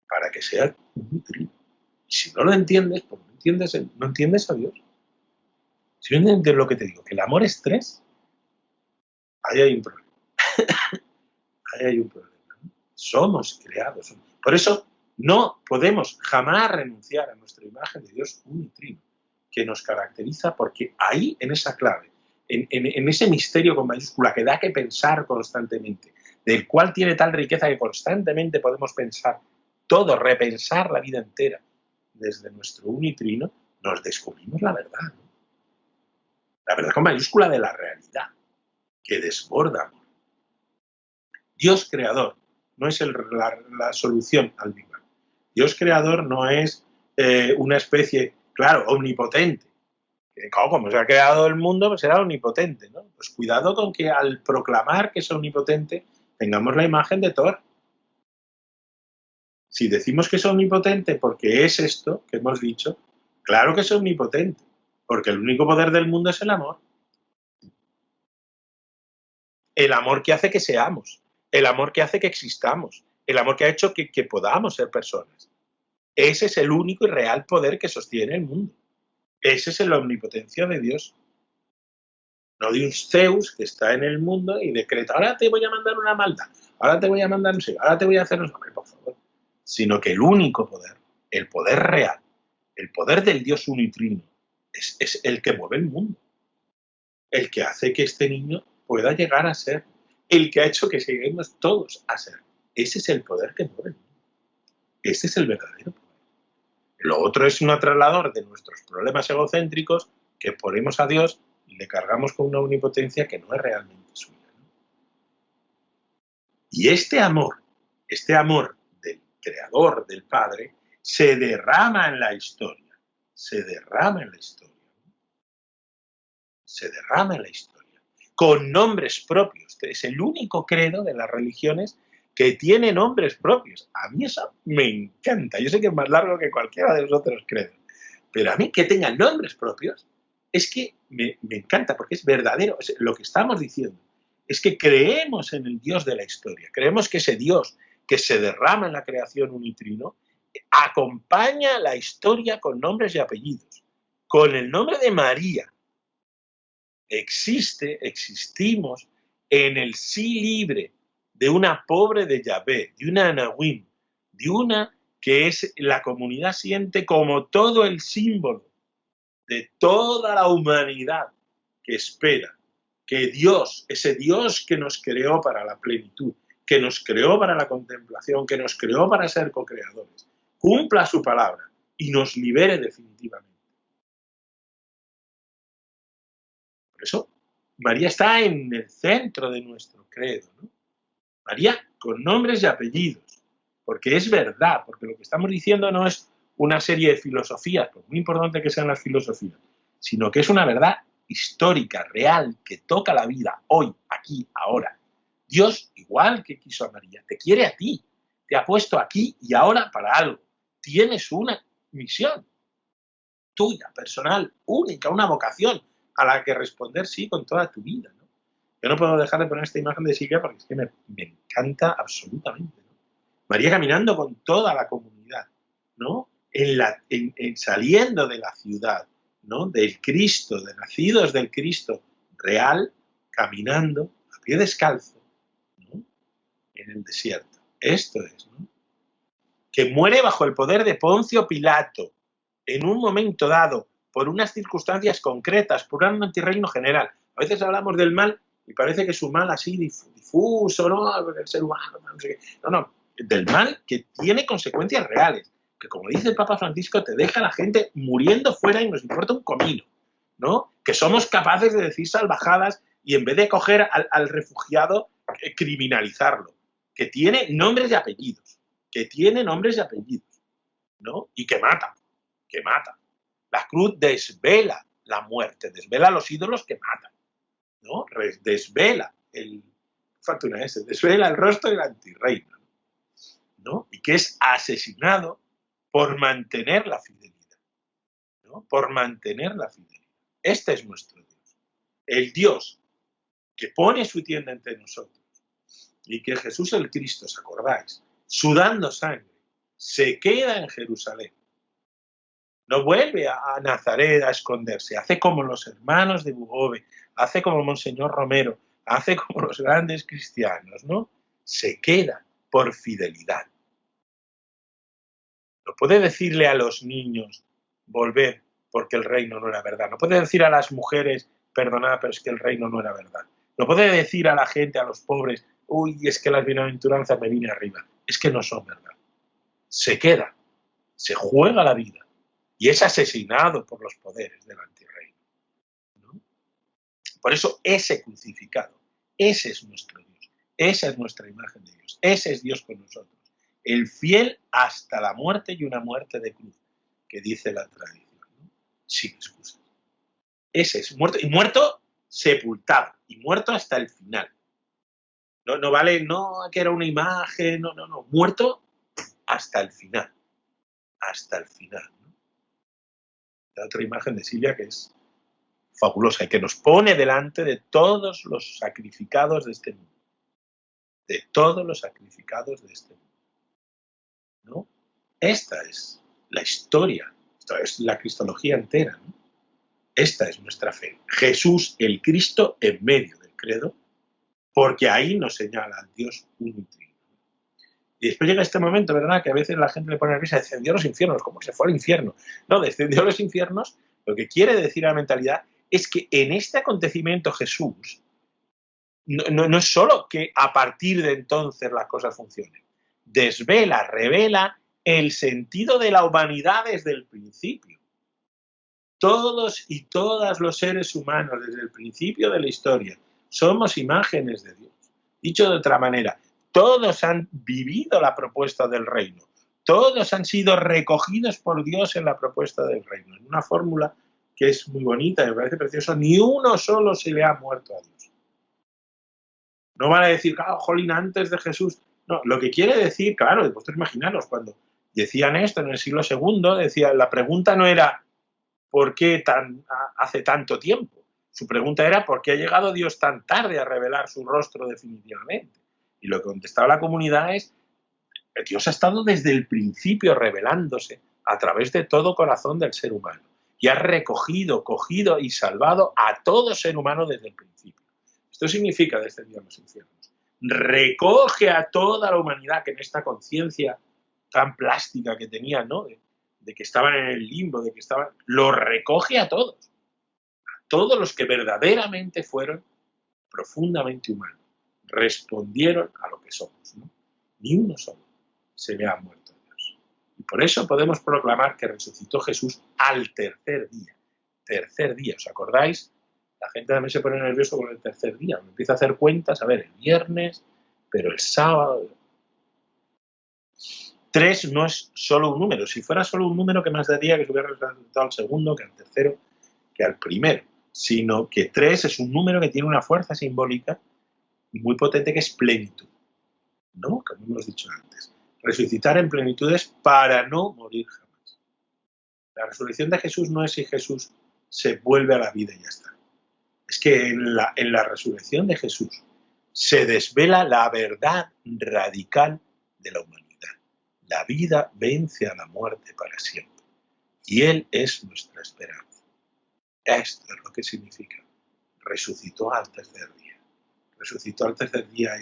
para que sea unitrino. Y si no lo entiendes, pues no entiendes a Dios. Si no entiendes lo que te digo, que el amor es tres, ahí hay un problema. Ahí hay un problema, ¿no? Somos creados. Por eso no podemos jamás renunciar a nuestra imagen de Dios unitrino, que nos caracteriza, porque ahí, en esa clave, en ese misterio con mayúscula que da que pensar constantemente, del cual tiene tal riqueza que constantemente podemos pensar todo, repensar la vida entera desde nuestro unitrino, nos descubrimos la verdad, ¿no? La verdad con mayúscula de la realidad, que desborda amor. Dios creador no es la solución al Big Bang. Dios creador no es una especie, claro, omnipotente. Como se ha creado el mundo, pues será omnipotente, ¿no? Pues cuidado con que al proclamar que es omnipotente tengamos la imagen de Thor. Si decimos que es omnipotente porque es esto que hemos dicho, claro que es omnipotente, porque el único poder del mundo es el amor. El amor que hace que seamos, el amor que hace que existamos, el amor que ha hecho que podamos ser personas. Ese es el único y real poder que sostiene el mundo. Ese es la omnipotencia de Dios. No de un Zeus que está en el mundo y decreta, ahora te voy a mandar una maldad, ahora te voy a mandar no sé, ahora te voy a hacer no sé, por favor. Sino que el único poder, el poder real, el poder del Dios unitrino, es el que mueve el mundo. El que hace que este niño pueda llegar a ser, el que ha hecho que lleguemos todos a ser. Ese es el poder que mueve el mundo. Ese es el verdadero poder. Lo otro es un traslador de nuestros problemas egocéntricos que ponemos a Dios y le cargamos con una omnipotencia que no es realmente suya, ¿no? Y este amor del Creador, del Padre, se derrama en la historia. Se derrama en la historia. Se derrama en la historia. Con nombres propios. Es el único credo de las religiones que tiene nombres propios. A mí eso me encanta. Yo sé que es más largo que cualquiera de los otros credos. Pero a mí que tengan nombres propios es que me encanta, porque es verdadero. Lo que estamos diciendo es que creemos en el Dios de la historia. Creemos que ese Dios que se derrama en la creación unitrino acompaña la historia con nombres y apellidos. Con el nombre de María existimos en el sí libre de una pobre de Yahvé, de una Anahuim, de una que es la comunidad siente como todo el símbolo de toda la humanidad que espera que Dios, ese Dios que nos creó para la plenitud, que nos creó para la contemplación, que nos creó para ser co-creadores, cumpla su palabra y nos libere definitivamente. Por eso, María está en el centro de nuestro credo, ¿no? María con nombres y apellidos, porque es verdad, porque lo que estamos diciendo no es una serie de filosofías, por muy importante que sean las filosofías, sino que es una verdad histórica, real, que toca la vida hoy, aquí, ahora. Dios, igual que quiso a María, te quiere a ti, te ha puesto aquí y ahora para algo. Tienes una misión tuya, personal, única, una vocación a la que responder sí con toda tu vida, ¿no? Yo no puedo dejar de poner esta imagen de Silvia porque es que me encanta absolutamente, ¿no? María caminando con toda la comunidad, ¿no? Saliendo de la ciudad, ¿no? Del Cristo, de nacidos del Cristo real, caminando a pie descalzo, ¿no? En el desierto. Esto es, ¿no? Que muere bajo el poder de Poncio Pilato en un momento dado, por unas circunstancias concretas, por un antirreino general. A veces hablamos del mal Y parece que su mal así difuso, ¿no? El ser humano, no sé qué. No, del mal que tiene consecuencias reales. Que como dice el Papa Francisco, te deja a la gente muriendo fuera y nos importa un comino, ¿no? Que somos capaces de decir salvajadas y en vez de coger al refugiado, criminalizarlo. Que tiene nombres y apellidos. Que tiene nombres y apellidos, ¿no? Y que mata. Que mata. La cruz desvela la muerte, desvela los ídolos que matan, ¿no? Desvela desvela el rostro del antirreino, ¿no? Y que es asesinado por mantener la fidelidad, ¿no? Por mantener la fidelidad. Este es nuestro Dios. El Dios que pone su tienda entre nosotros y que Jesús el Cristo, ¿os acordáis? Sudando sangre, se queda en Jerusalén. No vuelve a Nazaret a esconderse, hace como los hermanos de Bugove, hace como Monseñor Romero, hace como los grandes cristianos, ¿no? Se queda por fidelidad. No puede decirle a los niños, volved, porque el reino no era verdad. No puede decir a las mujeres, perdonad, pero es que el reino no era verdad. No puede decir a la gente, a los pobres, uy, es que las bienaventuranzas me vine arriba. Es que no son verdad. Se queda, se juega la vida. Y es asesinado por los poderes del antirreino, ¿no? Por eso ese crucificado, ese es nuestro Dios, esa es nuestra imagen de Dios, ese es Dios con nosotros. El fiel hasta la muerte y una muerte de cruz, que dice la tradición, ¿no? Sin excusas. Ese es muerto, y muerto sepultado, y muerto hasta el final. No vale, no que era una imagen, no, muerto hasta el final. Hasta el final. La otra imagen de Silvia que es fabulosa y que nos pone delante de todos los sacrificados de este mundo. De todos los sacrificados de este mundo, ¿no? Esta es la historia, esta es la cristología entera, ¿no? Esta es nuestra fe. Jesús, el Cristo, en medio del credo, porque ahí nos señala al Dios uno y trino. Y después llega este momento, ¿verdad?, que a veces la gente le pone nerviosa, descendió a los infiernos, como que se fue al infierno. No, descendió a los infiernos, lo que quiere decir la mentalidad es que en este acontecimiento Jesús no es solo que a partir de entonces las cosas funcionen, desvela, revela el sentido de la humanidad desde el principio. Todos y todas los seres humanos desde el principio de la historia somos imágenes de Dios. Dicho de otra manera, todos han vivido la propuesta del reino, todos han sido recogidos por Dios en la propuesta del reino, en una fórmula que es muy bonita, me parece precioso, ni uno solo se le ha muerto a Dios. No van a decir, claro, jolín, antes de Jesús. No, lo que quiere decir, claro, vosotros imaginaros, cuando decían esto en el siglo II, decía, la pregunta no era ¿por qué hace tanto tiempo? Su pregunta era ¿por qué ha llegado Dios tan tarde a revelar su rostro definitivamente? Y lo que contestaba la comunidad es Dios ha estado desde el principio revelándose a través de todo corazón del ser humano y ha recogido, cogido y salvado a todo ser humano desde el principio. Esto significa descendió a los infiernos. Recoge a toda la humanidad que en esta conciencia tan plástica que tenían, ¿no? De que estaban en el limbo, de que estaban, lo recoge a todos los que verdaderamente fueron profundamente humanos, respondieron a lo que somos, ¿no? Ni uno solo se le ha muerto a Dios. Y por eso podemos proclamar que resucitó Jesús al tercer día. Tercer día, ¿os acordáis? La gente también se pone nervioso con el tercer día, me empieza a hacer cuentas, a ver, el viernes, pero el sábado. 3 no es solo un número. Si fuera solo un número, ¿qué más daría que se hubiera resucitado al segundo, que al tercero, que al primero? Sino que 3 es un número que tiene una fuerza simbólica muy potente que es plenitud, ¿no? Como hemos dicho antes. Resucitar en plenitud es para no morir jamás. La resurrección de Jesús no es si Jesús se vuelve a la vida y ya está. Es que en la resurrección de Jesús se desvela la verdad radical de la humanidad. La vida vence a la muerte para siempre. Y Él es nuestra esperanza. Esto es lo que significa. Resucitó al tercer día. Resucitó al tercer día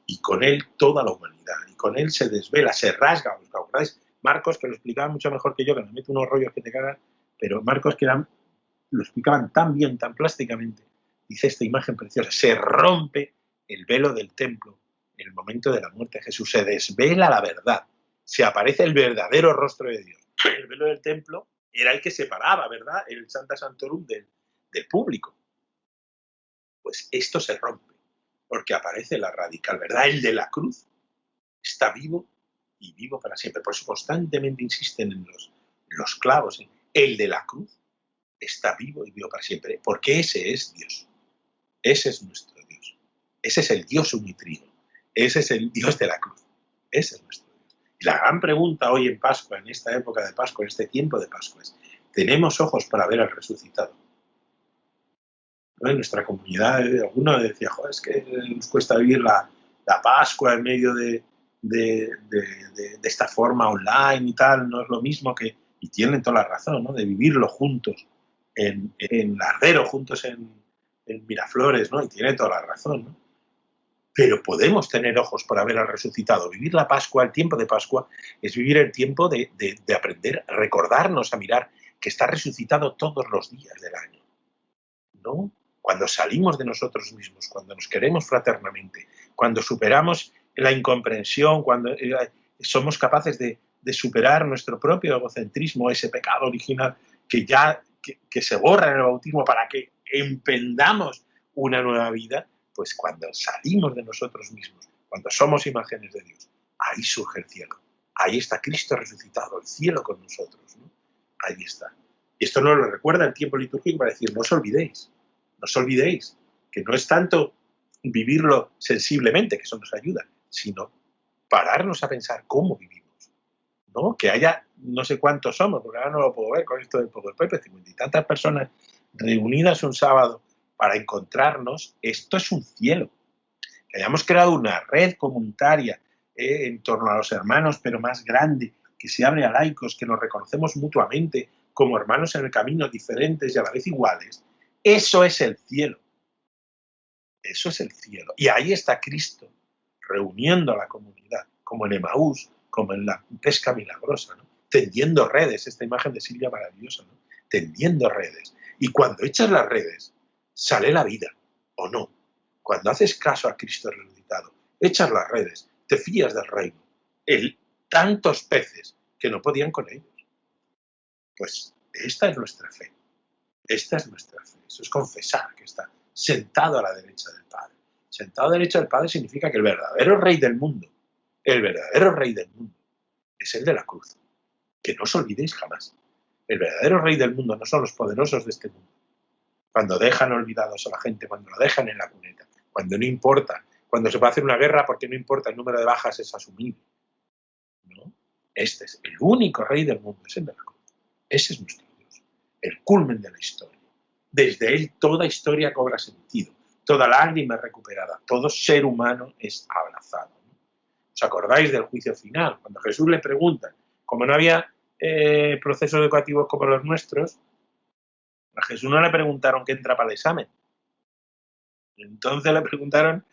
y con Él toda la humanidad. Y con Él se desvela, se rasga. ¿Os acordáis? Marcos, que lo explicaba mucho mejor que yo, que me meto unos rollos que te cagan, pero Marcos, que lo explicaban tan bien, tan plásticamente, dice esta imagen preciosa, se rompe el velo del templo en el momento de la muerte de Jesús, se desvela la verdad, se aparece el verdadero rostro de Dios. El velo del templo era el que separaba, ¿verdad?, el Sancta Sanctorum del público. Pues esto se rompe, porque aparece la radical verdad, el de la cruz. Está vivo y vivo para siempre. Por eso constantemente insisten en los clavos. El de la cruz está vivo y vivo para siempre, porque ese es Dios. Ese es nuestro Dios. Ese es el Dios unitrino. Ese es el Dios de la cruz. Ese es nuestro Dios. Y la gran pregunta hoy en Pascua, en esta época de Pascua, en este tiempo de Pascua, es, ¿tenemos ojos para ver al resucitado? ¿No? En nuestra comunidad, alguno decía, joder, es que nos cuesta vivir la Pascua en medio de esta forma online y tal, no es lo mismo que, y tienen toda la razón, ¿no?, de vivirlo juntos en Lardero, juntos en Miraflores, ¿no?, y tiene toda la razón, ¿no? Pero podemos tener ojos para ver al resucitado. Vivir la Pascua, el tiempo de Pascua, es vivir el tiempo de aprender, a recordarnos, a mirar que está resucitado todos los días del año, ¿no? Cuando salimos de nosotros mismos, cuando nos queremos fraternamente, cuando superamos la incomprensión, cuando somos capaces de superar nuestro propio egocentrismo, ese pecado original que se borra en el bautismo para que emprendamos una nueva vida, pues cuando salimos de nosotros mismos, cuando somos imágenes de Dios, ahí surge el cielo. Ahí está Cristo resucitado, el cielo con nosotros, ¿no? Ahí está. Y esto nos lo recuerda el tiempo litúrgico para decir, no os olvidéis que no es tanto vivirlo sensiblemente, que eso nos ayuda, sino pararnos a pensar cómo vivimos, ¿no? Que haya no sé cuántos somos, porque ahora no lo puedo ver con esto del PowerPoint, 50 y tantas personas reunidas un sábado para encontrarnos, esto es un cielo. Que hayamos creado una red comunitaria en torno a los hermanos, pero más grande, que se abre a laicos, que nos reconocemos mutuamente como hermanos en el camino, diferentes y a la vez iguales, eso es el cielo. Eso es el cielo. Y ahí está Cristo, reuniendo a la comunidad, como en Emaús, como en la pesca milagrosa, ¿no?, tendiendo redes, esta imagen de Silvia maravillosa, ¿no?, tendiendo redes. Y cuando echas las redes, sale la vida, ¿o no? Cuando haces caso a Cristo resucitado, echas las redes, te fías del reino. Tantos peces que no podían con ellos. Pues esta es nuestra fe. Esta es nuestra fe. Eso es confesar que está sentado a la derecha del Padre. Sentado a la derecha del Padre significa que el verdadero rey del mundo, es el de la cruz. Que no os olvidéis jamás. El verdadero rey del mundo no son los poderosos de este mundo. Cuando dejan olvidados a la gente, cuando lo dejan en la cuneta, cuando no importa, cuando se puede hacer una guerra porque no importa el número de bajas, es asumible, ¿no? Este es el único rey del mundo, es el de la cruz. Ese es nuestro Dios, el culmen de la historia. Desde él toda historia cobra sentido, toda lágrima es recuperada, todo ser humano es abrazado, ¿no? ¿Os acordáis del juicio final? Cuando Jesús le pregunta, como no había procesos educativos como los nuestros, a Jesús no le preguntaron qué entra para el examen. Entonces le preguntaron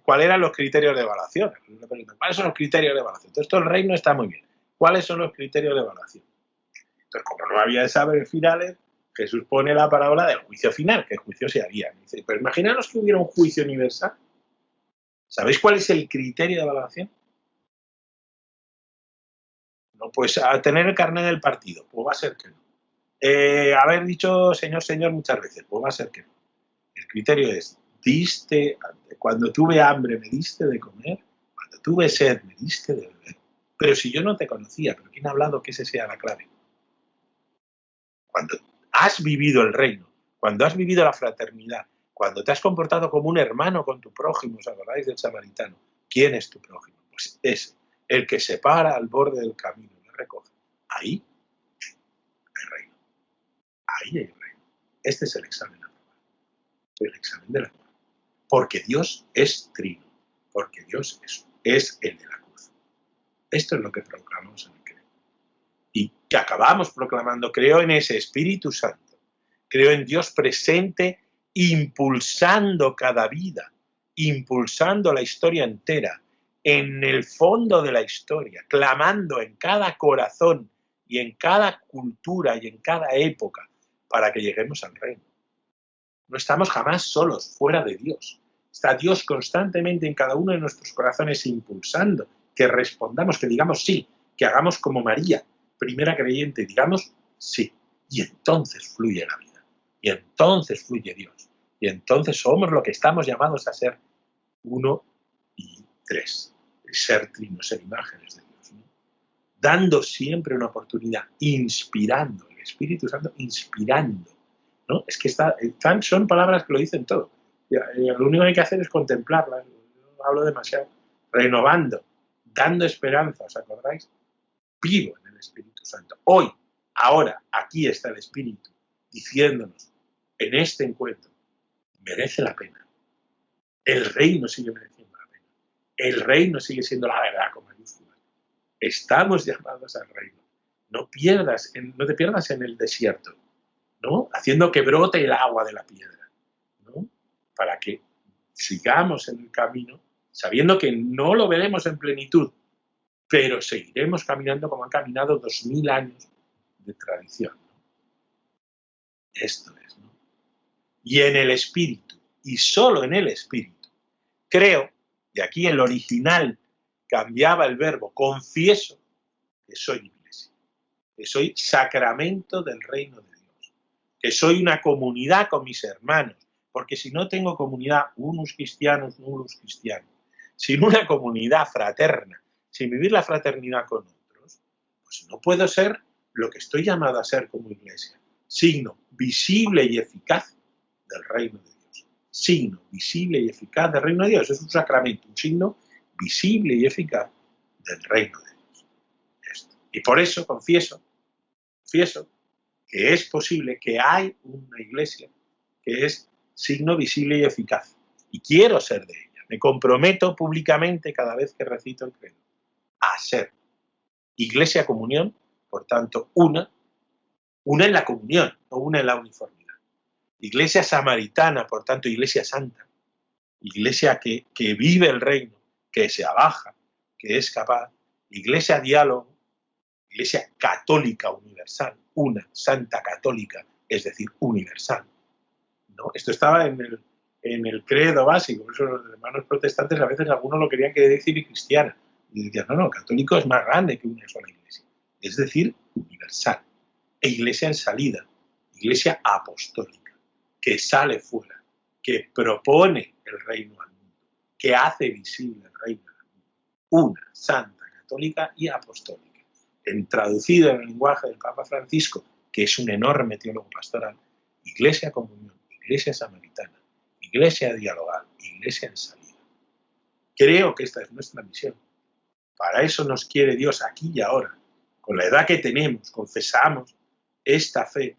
cuáles eran los criterios de evaluación. Le preguntan, ¿cuáles son los criterios de evaluación? Entonces, todo el reino está muy bien. ¿Cuáles son los criterios de evaluación? Entonces, como no había exámenes finales, Jesús pone la parábola del juicio final, que el juicio se haría. Dice, pero imaginaros que hubiera un juicio universal. ¿Sabéis cuál es el criterio de evaluación? No, pues a tener el carnet del partido, pues va a ser que no. Haber dicho señor, señor muchas veces, pues va a ser que no. El criterio es, cuando tuve hambre me diste de comer, cuando tuve sed me diste de beber. Pero si yo no te conocía, ¿pero quién ha hablado que ese sea la clave? Cuando has vivido el reino, cuando has vivido la fraternidad, cuando te has comportado como un hermano con tu prójimo, ¿os acordáis del samaritano? ¿Quién es tu prójimo? Pues es el que se para al borde del camino y le recoge. Ahí hay reino. Ahí hay reino. Este es el examen aprobado. El examen del amor. Porque Dios es trino. Porque Dios es el de la cruz. Esto es lo que proclamamos en el credo. Y que acabamos proclamando, creo en ese Espíritu Santo. Creo en Dios presente, impulsando cada vida, impulsando la historia entera, en el fondo de la historia, clamando en cada corazón y en cada cultura y en cada época para que lleguemos al reino. No estamos jamás solos, fuera de Dios. Está Dios constantemente en cada uno de nuestros corazones impulsando que respondamos, que digamos sí, que hagamos como María, primera creyente, digamos sí. Y entonces fluye la vida. Y entonces fluye Dios. Y entonces somos lo que estamos llamados a ser, 1 y 3. Ser trinos, ser imágenes de Dios, ¿no? Dando siempre una oportunidad, inspirando, el Espíritu Santo inspirando, ¿no? Es que son palabras que lo dicen todo. Lo único que hay que hacer es contemplarlas. No hablo demasiado. Renovando, dando esperanza, ¿os acordáis? Vivo en el Espíritu Santo. Hoy, ahora, aquí está el Espíritu diciéndonos en este encuentro, merece la pena. El reino sigue mereciendo la pena. El reino sigue siendo la verdad con mayúsculas. Estamos llamados al reino. No te pierdas en el desierto, ¿no? Haciendo que brote el agua de la piedra, ¿no? Para que sigamos en el camino, sabiendo que no lo veremos en plenitud, pero seguiremos caminando como han caminado 2000 años de tradición, ¿no? Esto es, ¿no? Y en el Espíritu, y solo en el Espíritu, creo, y aquí el original cambiaba el verbo, confieso que soy iglesia, que soy sacramento del reino de Dios, que soy una comunidad con mis hermanos, porque si no tengo comunidad, unus cristianos, nullus cristianos, sin una comunidad fraterna, sin vivir la fraternidad con otros, pues no puedo ser lo que estoy llamado a ser como iglesia, signo visible y eficaz del reino de Dios. Signo visible y eficaz del reino de Dios. Es un sacramento, un signo visible y eficaz del reino de Dios. Esto. Y por eso confieso que es posible que hay una iglesia que es signo visible y eficaz. Y quiero ser de ella. Me comprometo públicamente cada vez que recito el credo a ser iglesia comunión, por tanto, una en la comunión, no una en la uniformidad. Iglesia samaritana, por tanto, iglesia santa. Iglesia que vive el reino, que se abaja, que es capaz. Iglesia diálogo, iglesia católica universal, una santa católica, es decir, universal, ¿no? Esto estaba en el credo básico, por eso los hermanos protestantes a veces algunos lo querían decir cristiana. Y decían, no, católico es más grande que una sola iglesia. Es decir, universal. E iglesia en salida, iglesia apostólica, que sale fuera, que propone el reino al mundo, que hace visible el reino al mundo. Una santa católica y apostólica. Traducido en el lenguaje del Papa Francisco, que es un enorme teólogo pastoral, iglesia comunión, iglesia samaritana, iglesia dialogal, iglesia en salida. Creo que esta es nuestra misión. Para eso nos quiere Dios aquí y ahora. Con la edad que tenemos, confesamos esta fe.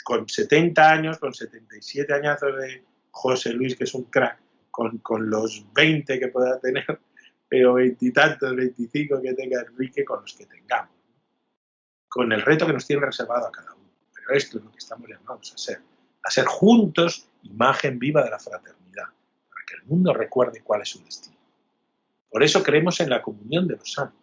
Con 70 años, con 77 añazos de José Luis, que es un crack, con los 20 que pueda tener, pero 20 y tantos, 25 que tenga Enrique, con los que tengamos, ¿no? Con el reto que nos tiene reservado a cada uno. Pero esto es lo que estamos llamados a ser juntos imagen viva de la fraternidad, para que el mundo recuerde cuál es su destino. Por eso creemos en la comunión de los santos.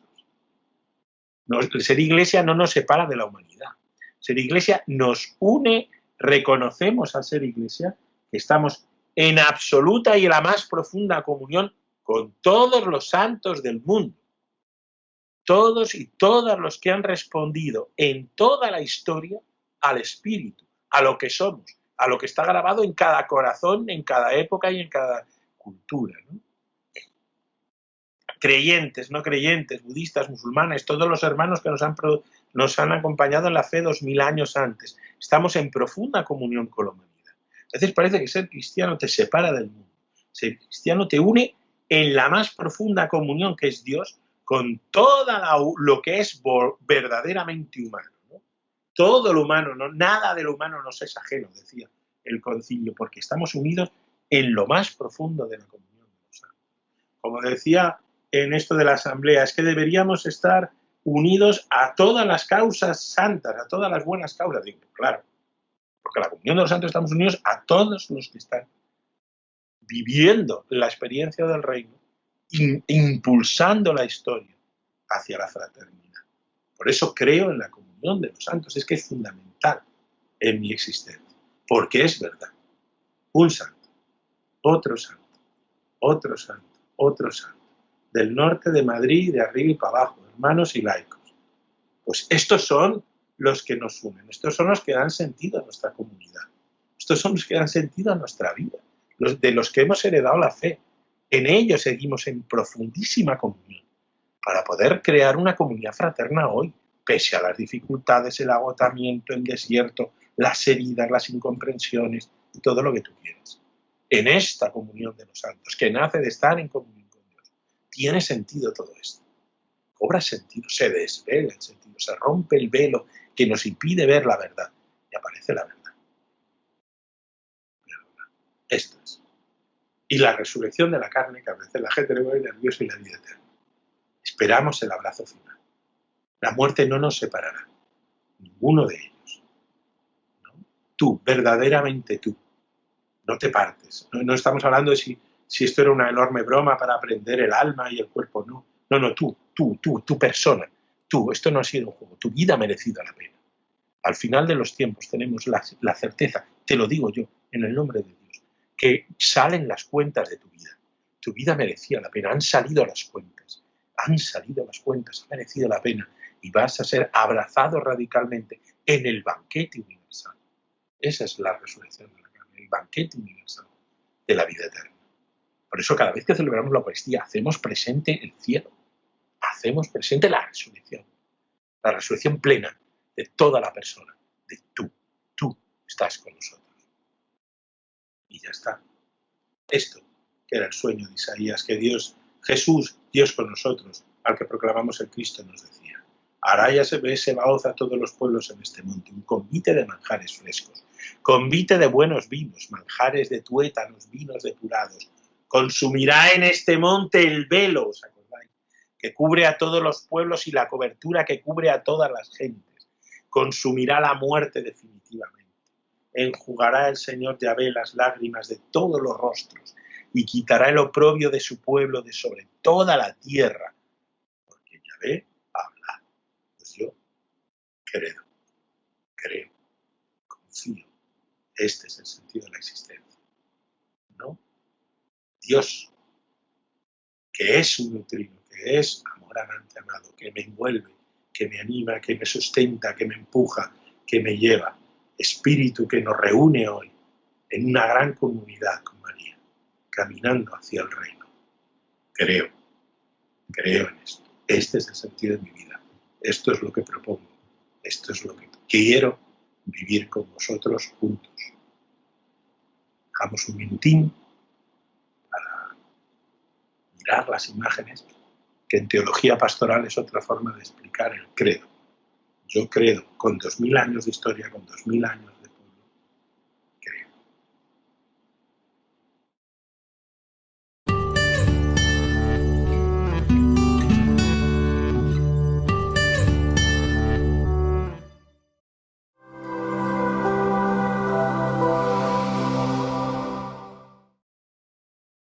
Ser iglesia no nos separa de la humanidad. Ser iglesia nos une, reconocemos al ser iglesia que estamos en absoluta y en la más profunda comunión con todos los santos del mundo. Todos y todas los que han respondido en toda la historia al Espíritu, a lo que somos, a lo que está grabado en cada corazón, en cada época y en cada cultura, ¿no? Creyentes, no creyentes, budistas, musulmanes, todos los hermanos que nos han acompañado en la fe 2000 años antes. Estamos en profunda comunión con la humanidad. A veces parece que ser cristiano te separa del mundo. Ser cristiano te une en la más profunda comunión que es Dios con lo que es verdaderamente humano, ¿no? Todo lo humano, ¿no? Nada de lo humano nos es ajeno, decía el concilio, porque estamos unidos en lo más profundo de la comunión de los santos. Como decía en esto de la asamblea, es que deberíamos estar unidos a todas las causas santas, a todas las buenas causas. Digo, claro, porque la comunión de los santos estamos unidos a todos los que están viviendo la experiencia del reino, impulsando la historia hacia la fraternidad. Por eso creo en la comunión de los santos, es que es fundamental en mi existencia, porque es verdad. Un santo, otro santo, otro santo, otro santo. Del norte de Madrid, de arriba y para abajo, hermanos y laicos. Pues estos son los que nos unen, estos son los que dan sentido a nuestra comunidad, estos son los que dan sentido a nuestra vida, de los que hemos heredado la fe. En ellos seguimos en profundísima comunión para poder crear una comunidad fraterna hoy, pese a las dificultades, el agotamiento, el desierto, las heridas, las incomprensiones y todo lo que tú quieras. En esta comunión de los santos, que nace de estar en comunión con Dios, tiene sentido todo esto. Cobra sentido, se desvela el sentido, se rompe el velo que nos impide ver la verdad y aparece la verdad. Esto es. Y la resurrección de la carne, que a veces la gente le pone nerviosa, y la vida eterna. Esperamos el abrazo final. La muerte no nos separará, ninguno de ellos. ¿No? Tú, verdaderamente tú, no te partes. No estamos hablando de si esto era una enorme broma para aprender el alma y el cuerpo, no. No, tu persona, tú, esto no ha sido un juego, tu vida ha merecido la pena. Al final de los tiempos tenemos la certeza, te lo digo yo, en el nombre de Dios, que salen las cuentas de tu vida. Tu vida merecía la pena, han salido las cuentas, ha merecido la pena y vas a ser abrazado radicalmente en el banquete universal. Esa es la resurrección de la carne, el banquete universal de la vida eterna. Por eso cada vez que celebramos la Eucaristía hacemos presente el cielo, hacemos presente la resurrección plena de toda la persona, de tú estás con nosotros. Y ya está. Esto, que era el sueño de Isaías, que Jesús, Dios con nosotros, al que proclamamos el Cristo, nos decía: hará ya se baoz a todos los pueblos en este monte, un convite de manjares frescos, convite de buenos vinos, manjares de tuétanos, vinos depurados. Consumirá en este monte el velo, ¿os acordáis?, que cubre a todos los pueblos y la cobertura que cubre a todas las gentes. Consumirá la muerte definitivamente. Enjugará el Señor Yahvé las lágrimas de todos los rostros y quitará el oprobio de su pueblo de sobre toda la tierra. Porque Yahvé habla. Pues yo creo, confío. Este es el sentido de la existencia. ¿No? Dios, que es un neutrino, que es amor amante amado, que me envuelve, que me anima, que me sustenta, que me empuja, que me lleva. Espíritu que nos reúne hoy en una gran comunidad con María, caminando hacia el reino. Creo en esto. Este es el sentido de mi vida. Esto es lo que propongo. Esto es lo que quiero vivir con vosotros juntos. Dejamos un minutín para mirar las imágenes, que en teología pastoral es otra forma de explicar el credo. Yo creo, con 2000 años de historia, con 2000 años